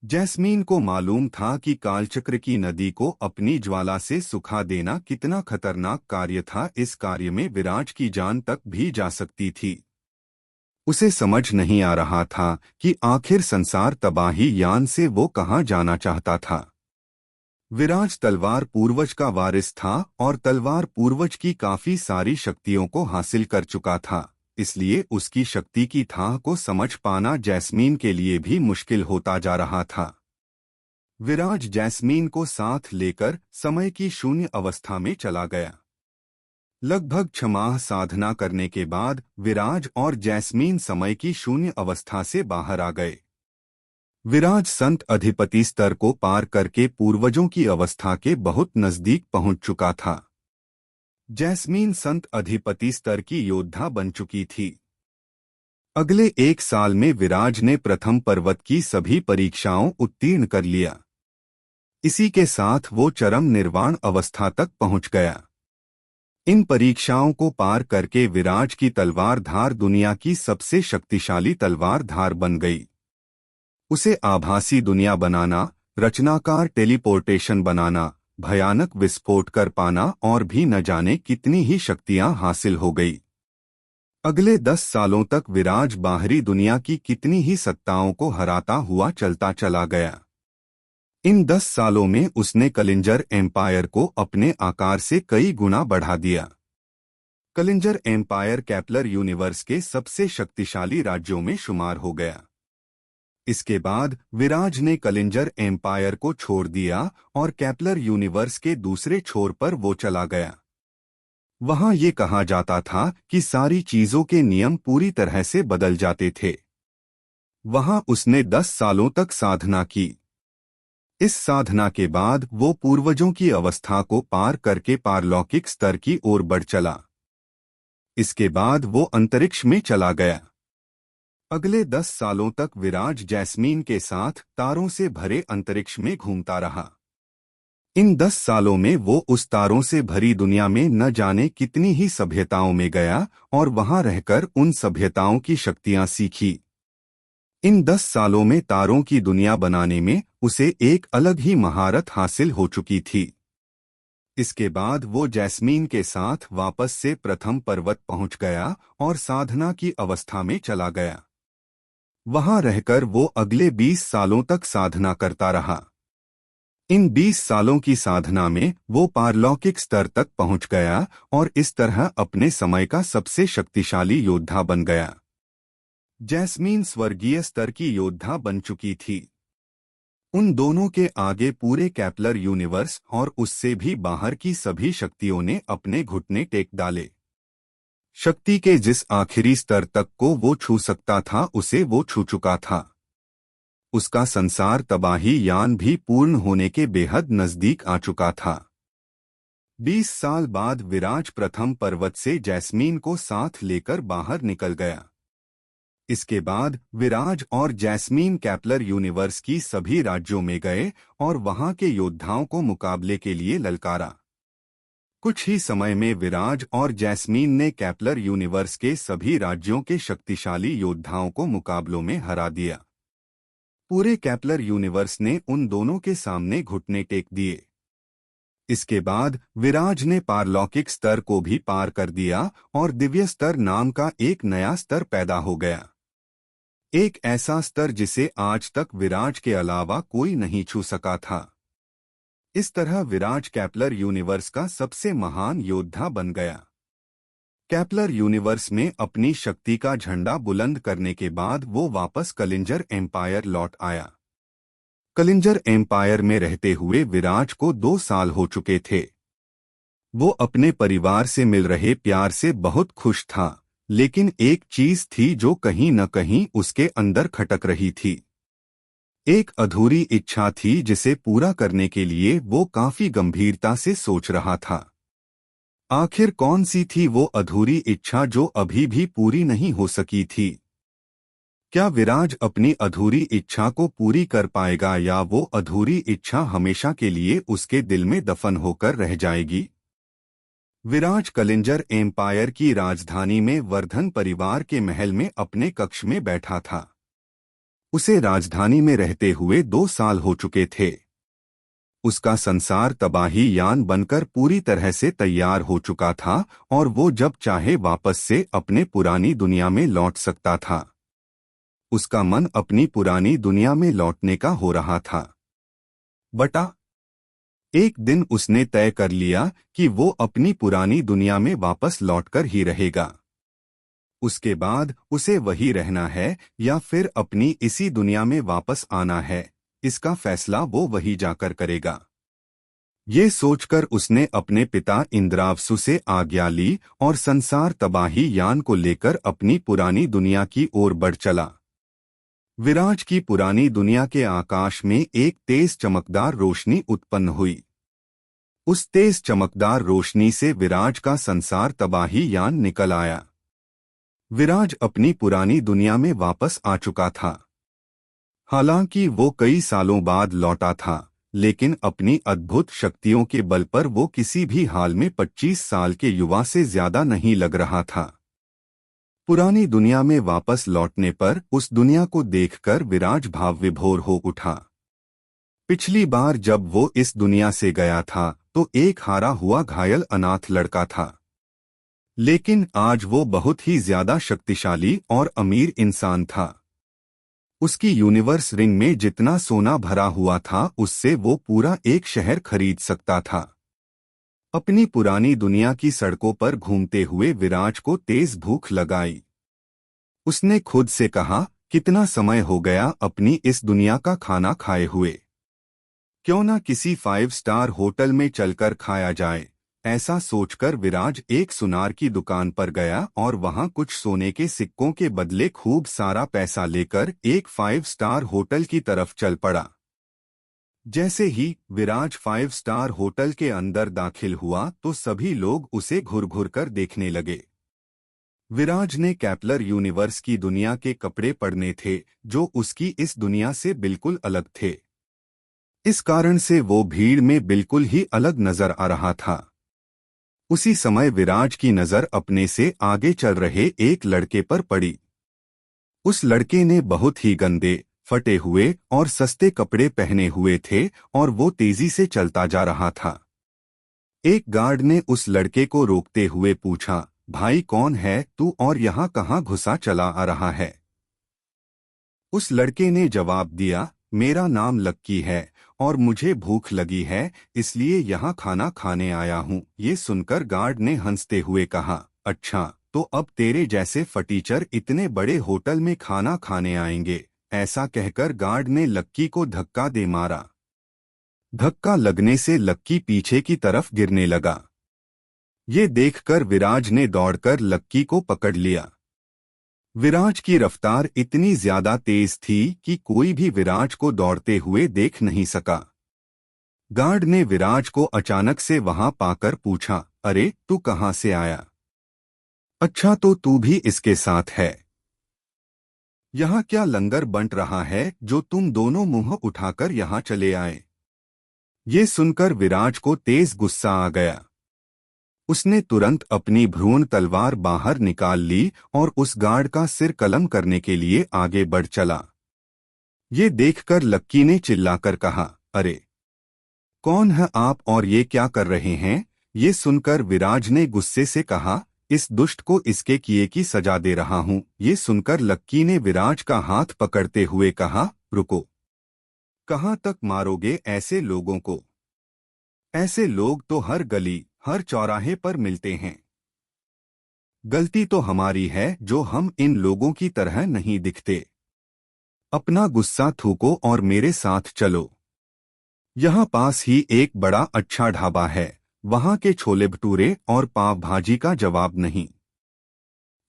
जैस्मीन को मालूम था कि कालचक्र की नदी को अपनी ज्वाला से सुखा देना कितना खतरनाक कार्य था। इस कार्य में विराज की जान तक भी जा सकती थी। उसे समझ नहीं आ रहा था कि आखिर संसार तबाही यान से वो कहां जाना चाहता था। विराज तलवार पूर्वज का वारिस था और तलवार पूर्वज की काफी सारी शक्तियों को हासिल कर चुका था, इसलिए उसकी शक्ति की थाह को समझ पाना जैस्मीन के लिए भी मुश्किल होता जा रहा था। विराज जैस्मीन को साथ लेकर समय की शून्य अवस्था में चला गया। लगभग 6 माह साधना करने के बाद विराज और जैस्मीन समय की शून्य अवस्था से बाहर आ गए। विराज संत अधिपति स्तर को पार करके पूर्वजों की अवस्था के बहुत नजदीक पहुंच चुका था। जैस्मीन संत अधिपति स्तर की योद्धा बन चुकी थी। अगले 1 साल में विराज ने प्रथम पर्वत की सभी परीक्षाओं उत्तीर्ण कर लिया। इसी के साथ वो चरम निर्वाण अवस्था तक पहुंच गया। इन परीक्षाओं को पार करके विराज की तलवार धार दुनिया की सबसे शक्तिशाली तलवार धार बन गई। उसे आभासी दुनिया बनाना, रचनाकार टेलीपोर्टेशन बनाना, भयानक विस्फोट कर पाना और भी न जाने कितनी ही शक्तियां हासिल हो गई। अगले 10 सालों तक विराज बाहरी दुनिया की कितनी ही सत्ताओं को हराता हुआ चलता चला गया। इन 10 सालों में उसने कलिंजर एम्पायर को अपने आकार से कई गुना बढ़ा दिया। कलिंजर एम्पायर कैप्लर यूनिवर्स के सबसे शक्तिशाली राज्यों में शुमार हो गया। इसके बाद विराज ने कलिंजर एम्पायर को छोड़ दिया और कैप्लर यूनिवर्स के दूसरे छोर पर वो चला गया। वहां ये कहा जाता था कि सारी चीजों के नियम पूरी तरह से बदल जाते थे। वहां उसने 10 सालों तक साधना की। इस साधना के बाद वो पूर्वजों की अवस्था को पार करके पारलौकिक स्तर की ओर बढ़ चला। इसके बाद वो अंतरिक्ष में चला गया। अगले 10 सालों तक विराज जैस्मीन के साथ तारों से भरे अंतरिक्ष में घूमता रहा। इन 10 सालों में वो उस तारों से भरी दुनिया में न जाने कितनी ही सभ्यताओं में गया और वहां रहकर उन सभ्यताओं की शक्तियां सीखी। इन 10 सालों में तारों की दुनिया बनाने में उसे एक अलग ही महारत हासिल हो चुकी थी। इसके बाद वो जैस्मीन के साथ वापस से प्रथम पर्वत पहुंच गया और साधना की अवस्था में चला गया। वहां रहकर वो अगले 20 सालों तक साधना करता रहा। इन 20 सालों की साधना में वो पारलौकिक स्तर तक पहुंच गया और इस तरह अपने समय का सबसे शक्तिशाली योद्धा बन गया। जैस्मीन स्वर्गीय स्तर की योद्धा बन चुकी थी। उन दोनों के आगे पूरे कैप्लर यूनिवर्स और उससे भी बाहर की सभी शक्तियों ने अपने घुटने टेक डाले। शक्ति के जिस आखिरी स्तर तक को वो छू सकता था उसे वो छू चुका था। उसका संसार तबाही यान भी पूर्ण होने के बेहद नजदीक आ चुका था। 20 साल बाद विराज प्रथम पर्वत से जैस्मीन को साथ लेकर बाहर निकल गया। इसके बाद विराज और जैस्मीन कैप्लर यूनिवर्स की सभी राज्यों में गए और वहां के योद्धाओं को मुकाबले के लिए ललकारा। कुछ ही समय में विराज और जैस्मीन ने कैप्लर यूनिवर्स के सभी राज्यों के शक्तिशाली योद्धाओं को मुकाबलों में हरा दिया। पूरे कैप्लर यूनिवर्स ने उन दोनों के सामने घुटने टेक दिए। इसके बाद विराज ने पारलौकिक स्तर को भी पार कर दिया और दिव्य स्तर नाम का एक नया स्तर पैदा हो गया। एक ऐसा स्तर जिसे आज तक विराज के अलावा कोई नहीं छू सका था। इस तरह विराज कैप्लर यूनिवर्स का सबसे महान योद्धा बन गया। कैप्लर यूनिवर्स में अपनी शक्ति का झंडा बुलंद करने के बाद वो वापस कलिंजर एम्पायर लौट आया। कलिंजर एम्पायर में रहते हुए विराज को 2 साल हो चुके थे। वो अपने परिवार से मिल रहे प्यार से बहुत खुश था, लेकिन एक चीज थी जो कहीं न कहीं उसके अंदर खटक रही थी। एक अधूरी इच्छा थी जिसे पूरा करने के लिए वो काफी गंभीरता से सोच रहा था। आखिर कौन सी थी वो अधूरी इच्छा जो अभी भी पूरी नहीं हो सकी थी? क्या विराज अपनी अधूरी इच्छा को पूरी कर पाएगा या वो अधूरी इच्छा हमेशा के लिए उसके दिल में दफन होकर रह जाएगी? विराज कलिंजर एम्पायर की राजधानी में वर्धन परिवार के महल में अपने कक्ष में बैठा था। उसे राजधानी में रहते हुए 2 साल हो चुके थे। उसका संसार तबाही यान बनकर पूरी तरह से तैयार हो चुका था और वो जब चाहे वापस से अपने पुरानी दुनिया में लौट सकता था। उसका मन अपनी पुरानी दुनिया में लौटने का हो रहा था। बटा एक दिन उसने तय कर लिया कि वो अपनी पुरानी दुनिया में वापस लौटकर ही रहेगा। उसके बाद उसे वही रहना है या फिर अपनी इसी दुनिया में वापस आना है, इसका फैसला वो वही जाकर करेगा। ये सोचकर उसने अपने पिता इंद्रावसु से आज्ञा ली और संसार तबाही यान को लेकर अपनी पुरानी दुनिया की ओर बढ़ चला। विराज की पुरानी दुनिया के आकाश में एक तेज चमकदार रोशनी उत्पन्न हुई। उस तेज चमकदार रोशनी से विराज का संसार तबाही यान निकल आया। विराज अपनी पुरानी दुनिया में वापस आ चुका था। हालांकि वो कई सालों बाद लौटा था, लेकिन अपनी अद्भुत शक्तियों के बल पर वो किसी भी हाल में 25 साल के युवा से ज्यादा नहीं लग रहा था। पुरानी दुनिया में वापस लौटने पर उस दुनिया को देखकर विराज भाव विभोर हो उठा। पिछली बार जब वो इस दुनिया से गया था तो एक हारा हुआ घायल अनाथ लड़का था, लेकिन आज वो बहुत ही ज्यादा शक्तिशाली और अमीर इंसान था। उसकी यूनिवर्स रिंग में जितना सोना भरा हुआ था उससे वो पूरा एक शहर खरीद सकता था। अपनी पुरानी दुनिया की सड़कों पर घूमते हुए विराज को तेज भूख लगाई। उसने खुद से कहा, कितना समय हो गया अपनी इस दुनिया का खाना खाए हुए। क्यों ना किसी 5 स्टार होटल में चलकर खाया जाए। ऐसा सोचकर विराज एक सुनार की दुकान पर गया और वहां कुछ सोने के सिक्कों के बदले खूब सारा पैसा लेकर एक 5 स्टार होटल की तरफ चल पड़ा। जैसे ही विराज 5 स्टार होटल के अंदर दाखिल हुआ तो सभी लोग उसे घुर घुर कर देखने लगे। विराज ने कैपलर यूनिवर्स की दुनिया के कपड़े पहने थे जो उसकी इस दुनिया से बिल्कुल अलग थे। इस कारण से वो भीड़ में बिल्कुल ही अलग नजर आ रहा था। उसी समय विराज की नजर अपने से आगे चल रहे एक लड़के पर पड़ी। उस लड़के ने बहुत ही गंदे, फटे हुए और सस्ते कपड़े पहने हुए थे और वो तेजी से चलता जा रहा था। एक गार्ड ने उस लड़के को रोकते हुए पूछा, भाई कौन है तू और यहाँ कहाँ घुसा चला आ रहा है? उस लड़के ने जवाब दिया, मेरा नाम लक्की है और मुझे भूख लगी है इसलिए यहाँ खाना खाने आया हूँ। ये सुनकर गार्ड ने हंसते हुए कहा, अच्छा तो अब तेरे जैसे फटीचर इतने बड़े होटल में खाना खाने आएंगे। ऐसा कहकर गार्ड ने लक्की को धक्का दे मारा। धक्का लगने से लक्की पीछे की तरफ गिरने लगा। ये देखकर विराज ने दौड़कर लक्की को पकड़ लिया। विराज की रफ्तार इतनी ज्यादा तेज थी कि कोई भी विराज को दौड़ते हुए देख नहीं सका। गार्ड ने विराज को अचानक से वहां पाकर पूछा, अरे तू कहां से आया? अच्छा तो तू भी इसके साथ है। यहाँ क्या लंगर बंट रहा है जो तुम दोनों मुंह उठाकर यहाँ चले आए? ये सुनकर विराज को तेज गुस्सा आ गया। उसने तुरंत अपनी भ्रूण तलवार बाहर निकाल ली और उस गार्ड का सिर कलम करने के लिए आगे बढ़ चला। ये देखकर लक्की ने चिल्लाकर कहा, अरे कौन है आप और ये क्या कर रहे हैं? ये सुनकर विराज ने गुस्से से कहा, इस दुष्ट को इसके किए की सजा दे रहा हूं। ये सुनकर लक्की ने विराज का हाथ पकड़ते हुए कहा, रुको, कहां तक मारोगे ऐसे लोगों को? ऐसे लोग तो हर गली हर चौराहे पर मिलते हैं। गलती तो हमारी है जो हम इन लोगों की तरह नहीं दिखते। अपना गुस्सा थूको और मेरे साथ चलो। यहाँ पास ही एक बड़ा अच्छा ढाबा है, वहां के छोले भटूरे और पाव भाजी का जवाब नहीं।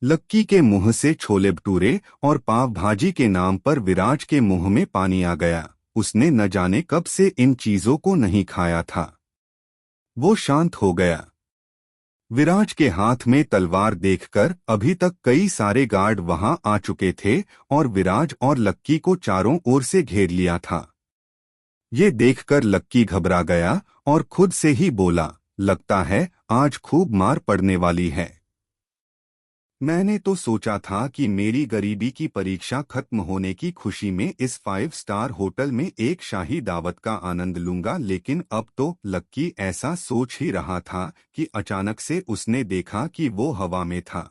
लक्की के मुंह से छोले भटूरे और पाव भाजी के नाम पर विराज के मुंह में पानी आ गया। उसने न जाने कब से इन चीजों को नहीं खाया था। वो शांत हो गया। विराज के हाथ में तलवार देखकर अभी तक कई सारे गार्ड वहां आ चुके थे और विराज और लक्की को चारों ओर से घेर लिया था। ये देखकर लक्की घबरा गया और खुद से ही बोला, लगता है आज खूब मार पड़ने वाली है। मैंने तो सोचा था कि मेरी गरीबी की परीक्षा खत्म होने की खुशी में इस 5 स्टार होटल में एक शाही दावत का आनंद लूंगा, लेकिन अब तो लक्की ऐसा सोच ही रहा था कि अचानक से उसने देखा कि वो हवा में था।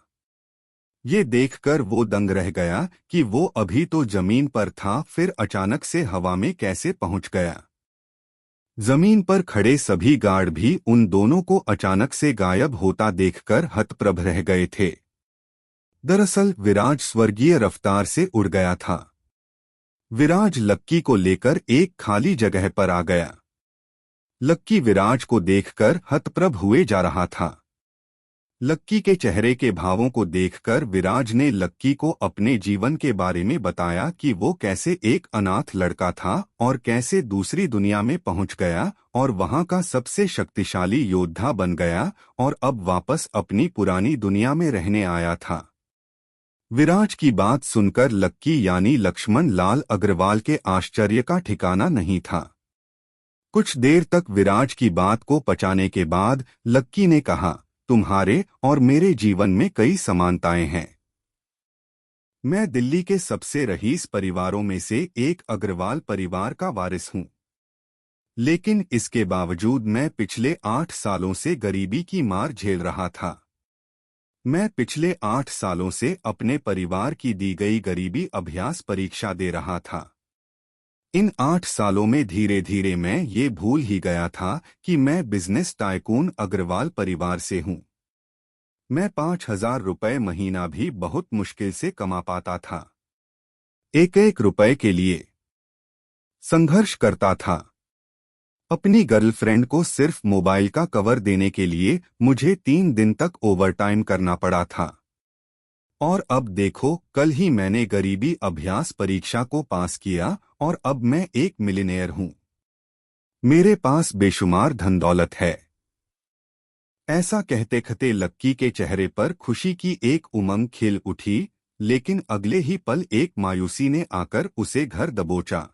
ये देखकर वो दंग रह गया कि वो अभी तो जमीन पर था, फिर अचानक से हवा में कैसे पहुंच गया। जमीन पर खड़े सभी गार्ड भी उन दोनों को अचानक से गायब होता देखकर हतप्रभ रह गए थे। दरअसल विराज स्वर्गीय रफ्तार से उड़ गया था। विराज लक्की को लेकर एक खाली जगह पर आ गया। लक्की विराज को देखकर हतप्रभ हुए जा रहा था। लक्की के चेहरे के भावों को देखकर विराज ने लक्की को अपने जीवन के बारे में बताया कि वो कैसे एक अनाथ लड़का था और कैसे दूसरी दुनिया में पहुंच गया और वहां का सबसे शक्तिशाली योद्धा बन गया और अब वापस अपनी पुरानी दुनिया में रहने आया था। विराज की बात सुनकर लक्की यानी लक्ष्मण लाल अग्रवाल के आश्चर्य का ठिकाना नहीं था। कुछ देर तक विराज की बात को पचाने के बाद लक्की ने कहा, तुम्हारे और मेरे जीवन में कई समानताएं हैं। मैं दिल्ली के सबसे रईस परिवारों में से एक अग्रवाल परिवार का वारिस हूं, लेकिन इसके बावजूद मैं पिछले 8 सालों से गरीबी की मार झेल रहा था। मैं पिछले 8 सालों से अपने परिवार की दी गई गरीबी अभ्यास परीक्षा दे रहा था। इन 8 सालों में धीरे धीरे मैं ये भूल ही गया था कि मैं बिजनेस टाइकून अग्रवाल परिवार से हूं। मैं 5,000 रुपए महीना भी बहुत मुश्किल से कमा पाता था। एक एक रुपए के लिए संघर्ष करता था। अपनी गर्लफ्रेंड को सिर्फ मोबाइल का कवर देने के लिए मुझे 3 दिन तक ओवरटाइम करना पड़ा था। और अब देखो, कल ही मैंने गरीबी अभ्यास परीक्षा को पास किया और अब मैं एक मिलियनेयर हूं। मेरे पास बेशुमार धन दौलत है। ऐसा कहते कहते लक्की के चेहरे पर खुशी की एक उमंग खिल उठी, लेकिन अगले ही पल एक मायूसी ने आकर उसे घर दबोचा।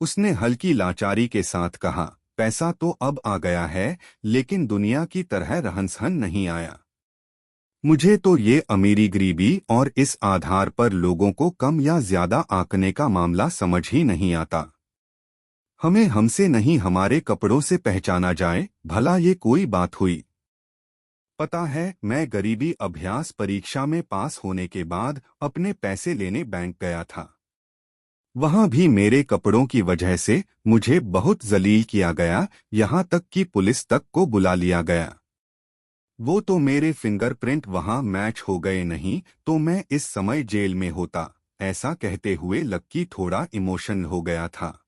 उसने हल्की लाचारी के साथ कहा, पैसा तो अब आ गया है, लेकिन दुनिया की तरह रहन-सहन नहीं आया। मुझे तो ये अमीरी गरीबी और इस आधार पर लोगों को कम या ज्यादा आंकने का मामला समझ ही नहीं आता। हमें हमसे नहीं हमारे कपड़ों से पहचाना जाए, भला ये कोई बात हुई? पता है, मैं गरीबी अभ्यास परीक्षा में पास होने के बाद अपने पैसे लेने बैंक गया था। वहां भी मेरे कपड़ों की वजह से मुझे बहुत जलील किया गया, यहाँ तक कि पुलिस तक को बुला लिया गया। वो तो मेरे फिंगरप्रिंट वहां मैच हो गए नहीं तो मैं इस समय जेल में होता। ऐसा कहते हुए लक्की थोड़ा इमोशनल हो गया था।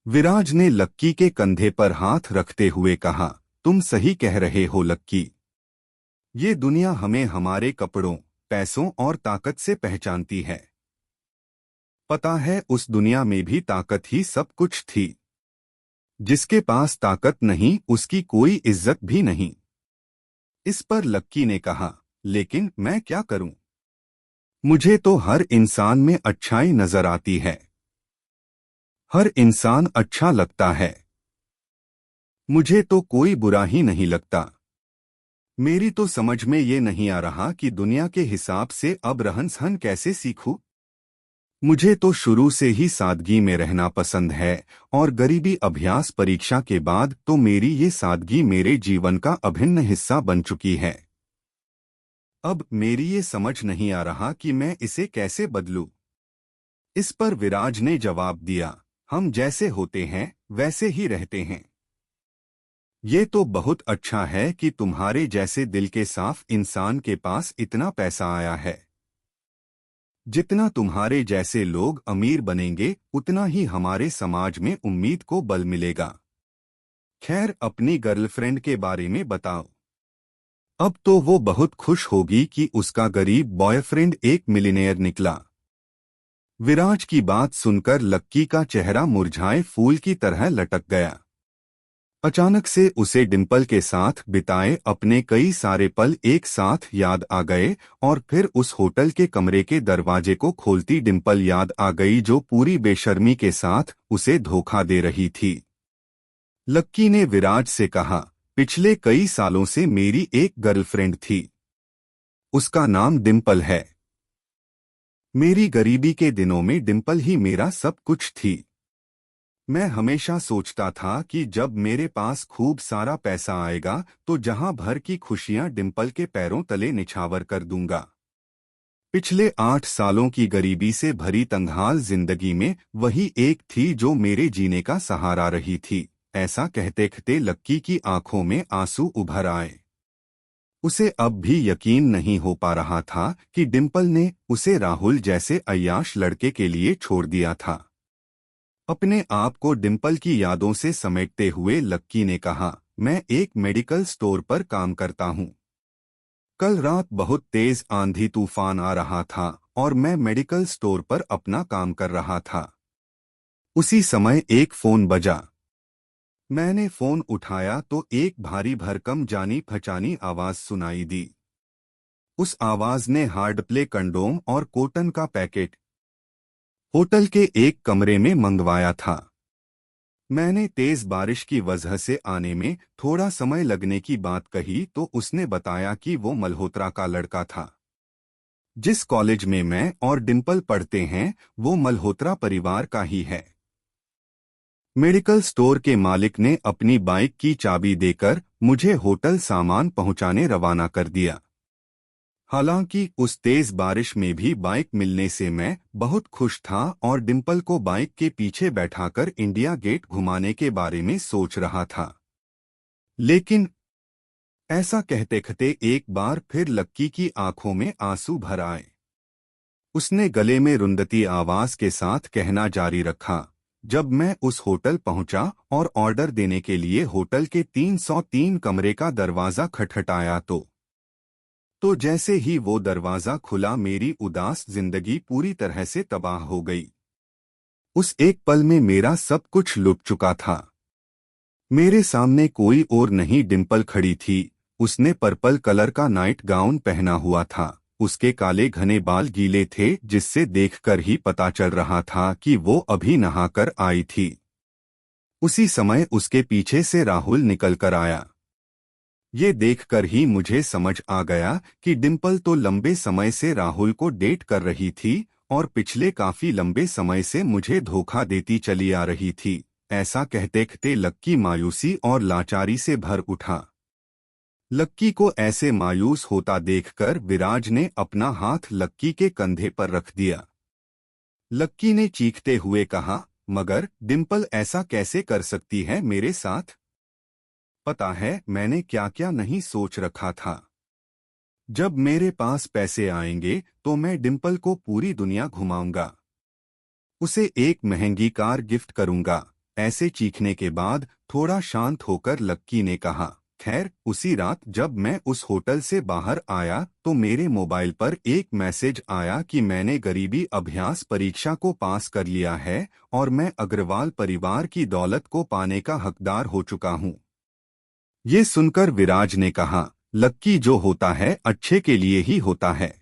विराज ने लक्की के कंधे पर हाथ रखते हुए कहा, तुम सही कह रहे हो लक्की। ये दुनिया हमें हमारे कपड़ों, पैसों और ताकत से पहचानती है। पता है, उस दुनिया में भी ताकत ही सब कुछ थी। जिसके पास ताकत नहीं उसकी कोई इज्जत भी नहीं। इस पर लक्की ने कहा, लेकिन मैं क्या करूं? मुझे तो हर इंसान में अच्छाई नजर आती है। हर इंसान अच्छा लगता है। मुझे तो कोई बुरा ही नहीं लगता। मेरी तो समझ में ये नहीं आ रहा कि दुनिया के हिसाब से अब रहन-सहन कैसे सीखूं। मुझे तो शुरू से ही सादगी में रहना पसंद है और गरीबी अभ्यास परीक्षा के बाद तो मेरी ये सादगी मेरे जीवन का अभिन्न हिस्सा बन चुकी है। अब मेरी ये समझ नहीं आ रहा कि मैं इसे कैसे बदलूं। इस पर विराज ने जवाब दिया, हम जैसे होते हैं वैसे ही रहते हैं। ये तो बहुत अच्छा है कि तुम्हारे जैसे दिल के साफ इंसान के पास इतना पैसा आया है। जितना तुम्हारे जैसे लोग अमीर बनेंगे उतना ही हमारे समाज में उम्मीद को बल मिलेगा। खैर, अपनी गर्लफ्रेंड के बारे में बताओ। अब तो वो बहुत खुश होगी कि उसका गरीब बॉयफ्रेंड एक मिलियनेयर निकला। विराज की बात सुनकर लक्की का चेहरा मुरझाए फूल की तरह लटक गया। अचानक से उसे डिंपल के साथ बिताए अपने कई सारे पल एक साथ याद आ गए और फिर उस होटल के कमरे के दरवाजे को खोलती डिंपल याद आ गई जो पूरी बेशर्मी के साथ उसे धोखा दे रही थी। लक्की ने विराज से कहा, पिछले कई सालों से मेरी एक गर्लफ्रेंड थी। उसका नाम डिंपल है। मेरी गरीबी के दिनों में डिंपल ही मेरा सब कुछ थी। मैं हमेशा सोचता था कि जब मेरे पास खूब सारा पैसा आएगा तो जहां भर की खुशियां डिंपल के पैरों तले निछावर कर दूंगा। पिछले 8 सालों की गरीबी से भरी तंगहाल जिंदगी में वही एक थी जो मेरे जीने का सहारा रही थी। ऐसा कहते कहते लक्की की आंखों में आंसू उभर आए। उसे अब भी यकीन नहीं हो पा रहा था कि डिंपल ने उसे राहुल जैसे अय्याश लड़के के लिए छोड़ दिया था। अपने आप को डिंपल की यादों से समेटते हुए लक्की ने कहा, मैं एक मेडिकल स्टोर पर काम करता हूँ। कल रात बहुत तेज आंधी तूफान आ रहा था और मैं मेडिकल स्टोर पर अपना काम कर रहा था। उसी समय एक फोन बजा। मैंने फोन उठाया तो एक भारी भरकम जानी पहचानी आवाज सुनाई दी। उस आवाज ने हार्ड प्ले कंडोम और कॉटन का पैकेट होटल के एक कमरे में मंगवाया था। मैंने तेज बारिश की वजह से आने में थोड़ा समय लगने की बात कही तो उसने बताया कि वो मल्होत्रा का लड़का था। जिस कॉलेज में मैं और डिंपल पढ़ते हैं वो मल्होत्रा परिवार का ही है। मेडिकल स्टोर के मालिक ने अपनी बाइक की चाबी देकर मुझे होटल सामान पहुंचाने रवाना कर दिया। हालांकि उस तेज बारिश में भी बाइक मिलने से मैं बहुत खुश था और डिंपल को बाइक के पीछे बैठाकर इंडिया गेट घुमाने के बारे में सोच रहा था। लेकिन ऐसा कहते कहते एक बार फिर लक्की की आंखों में आंसू भर आए। उसने गले में रुंधती आवाज के साथ कहना जारी रखा, जब मैं उस होटल पहुंचा और ऑर्डर देने के लिए होटल के 303 कमरे का दरवाजा खटखटाया तो जैसे ही वो दरवाजा खुला मेरी उदास जिंदगी पूरी तरह से तबाह हो गई। उस एक पल में मेरा सब कुछ लुट चुका था। मेरे सामने कोई और नहीं डिम्पल खड़ी थी। उसने पर्पल कलर का नाइट गाउन पहना हुआ था। उसके काले घने बाल गीले थे, जिससे देखकर ही पता चल रहा था कि वो अभी नहाकर आई थी। उसी समय उसके पीछे से राहुल निकलकर आया। ये देखकर ही मुझे समझ आ गया कि डिम्पल तो लंबे समय से राहुल को डेट कर रही थी और पिछले काफी लंबे समय से मुझे धोखा देती चली आ रही थी। ऐसा कहते कहते लक्की मायूसी और लाचारी से भर उठा। लक्की को ऐसे मायूस होता देखकर विराज ने अपना हाथ लक्की के कंधे पर रख दिया। लक्की ने चीखते हुए कहा, मगर डिम्पल ऐसा कैसे कर सकती है मेरे साथ? पता है मैंने क्या क्या नहीं सोच रखा था। जब मेरे पास पैसे आएंगे तो मैं डिम्पल को पूरी दुनिया घुमाऊंगा। उसे एक महंगी कार गिफ्ट करूंगा। ऐसे चीखने के बाद थोड़ा शांत होकर लक्की ने कहा, खैर उसी रात जब मैं उस होटल से बाहर आया तो मेरे मोबाइल पर एक मैसेज आया कि मैंने गरीबी अभ्यास परीक्षा को पास कर लिया है और मैं अग्रवाल परिवार की दौलत को पाने का हकदार हो चुका हूं। ये सुनकर विराज ने कहा, लक्की जो होता है अच्छे के लिए ही होता है।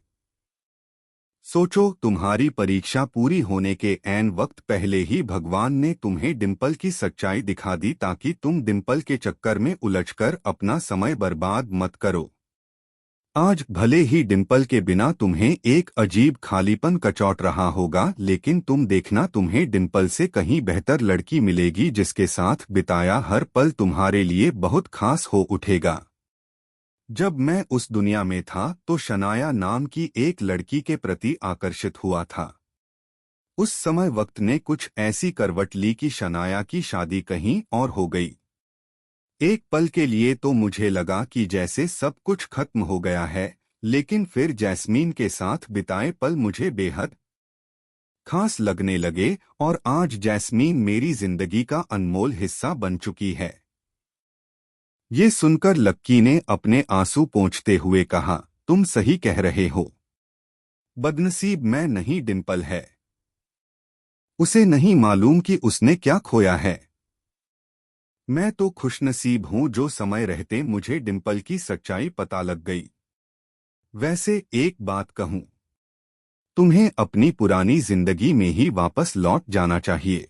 सोचो तुम्हारी परीक्षा पूरी होने के ऐन वक्त पहले ही भगवान ने तुम्हें डिम्पल की सच्चाई दिखा दी ताकि तुम डिम्पल के चक्कर में उलझकर अपना समय बर्बाद मत करो। आज भले ही डिम्पल के बिना तुम्हें एक अजीब खालीपन कचौट रहा होगा, लेकिन तुम देखना तुम्हें डिम्पल से कहीं बेहतर लड़की मिलेगी जिसके साथ बिताया हर पल तुम्हारे लिए बहुत खास हो उठेगा। जब मैं उस दुनिया में था तो शनाया नाम की एक लड़की के प्रति आकर्षित हुआ था। उस समय वक्त ने कुछ ऐसी करवट ली कि शनाया की शादी कहीं और हो गई। एक पल के लिए तो मुझे लगा कि जैसे सब कुछ खत्म हो गया है, लेकिन फिर जैस्मीन के साथ बिताए पल मुझे बेहद खास लगने लगे और आज जैस्मीन मेरी जिंदगी का अनमोल हिस्सा बन चुकी है। ये सुनकर लक्की ने अपने आंसू पोंछते हुए कहा, तुम सही कह रहे हो। बदनसीब मैं नहीं डिम्पल है। उसे नहीं मालूम कि उसने क्या खोया है। मैं तो खुशनसीब हूं जो समय रहते मुझे डिम्पल की सच्चाई पता लग गई। वैसे एक बात कहूं, तुम्हें अपनी पुरानी जिंदगी में ही वापस लौट जाना चाहिए।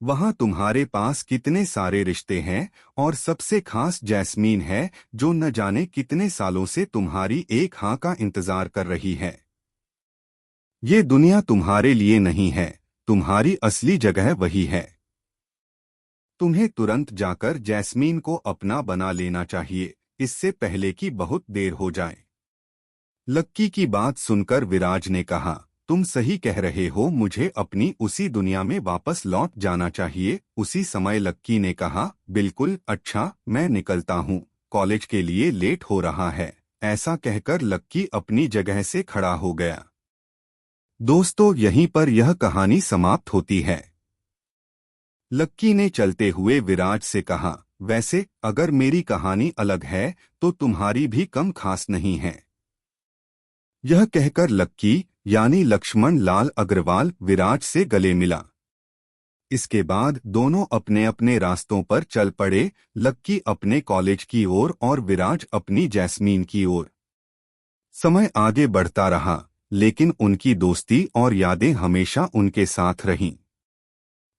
वहां तुम्हारे पास कितने सारे रिश्ते हैं और सबसे खास जैस्मीन है जो न जाने कितने सालों से तुम्हारी एक हाँ का इंतजार कर रही है। ये दुनिया तुम्हारे लिए नहीं है, तुम्हारी असली जगह वही है। तुम्हें तुरंत जाकर जैस्मीन को अपना बना लेना चाहिए, इससे पहले कि बहुत देर हो जाए। लक्की की बात सुनकर विराज ने कहा, तुम सही कह रहे हो, मुझे अपनी उसी दुनिया में वापस लौट जाना चाहिए। उसी समय लक्की ने कहा, बिल्कुल, अच्छा मैं निकलता हूँ, कॉलेज के लिए लेट हो रहा है। ऐसा कहकर लक्की अपनी जगह से खड़ा हो गया। दोस्तों, यहीं पर यह कहानी समाप्त होती है। लक्की ने चलते हुए विराज से कहा, वैसे अगर मेरी कहानी अलग है तो तुम्हारी भी कम खास नहीं है। यह कहकर लक्की यानी लक्ष्मण लाल अग्रवाल विराज से गले मिला। इसके बाद दोनों अपने अपने रास्तों पर चल पड़े, लक्की अपने कॉलेज की ओर और विराज अपनी जैस्मीन की ओर। समय आगे बढ़ता रहा, लेकिन उनकी दोस्ती और यादें हमेशा उनके साथ रहीं।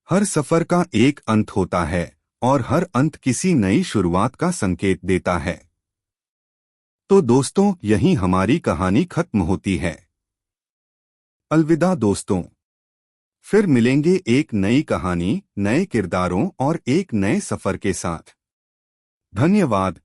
हर सफर का एक अंत होता है और हर अंत किसी नई शुरुआत का संकेत देता है। तो दोस्तों, यहीं हमारी कहानी खत्म होती है। अलविदा दोस्तों, फिर मिलेंगे एक नई कहानी, नए किरदारों और एक नए सफर के साथ। धन्यवाद।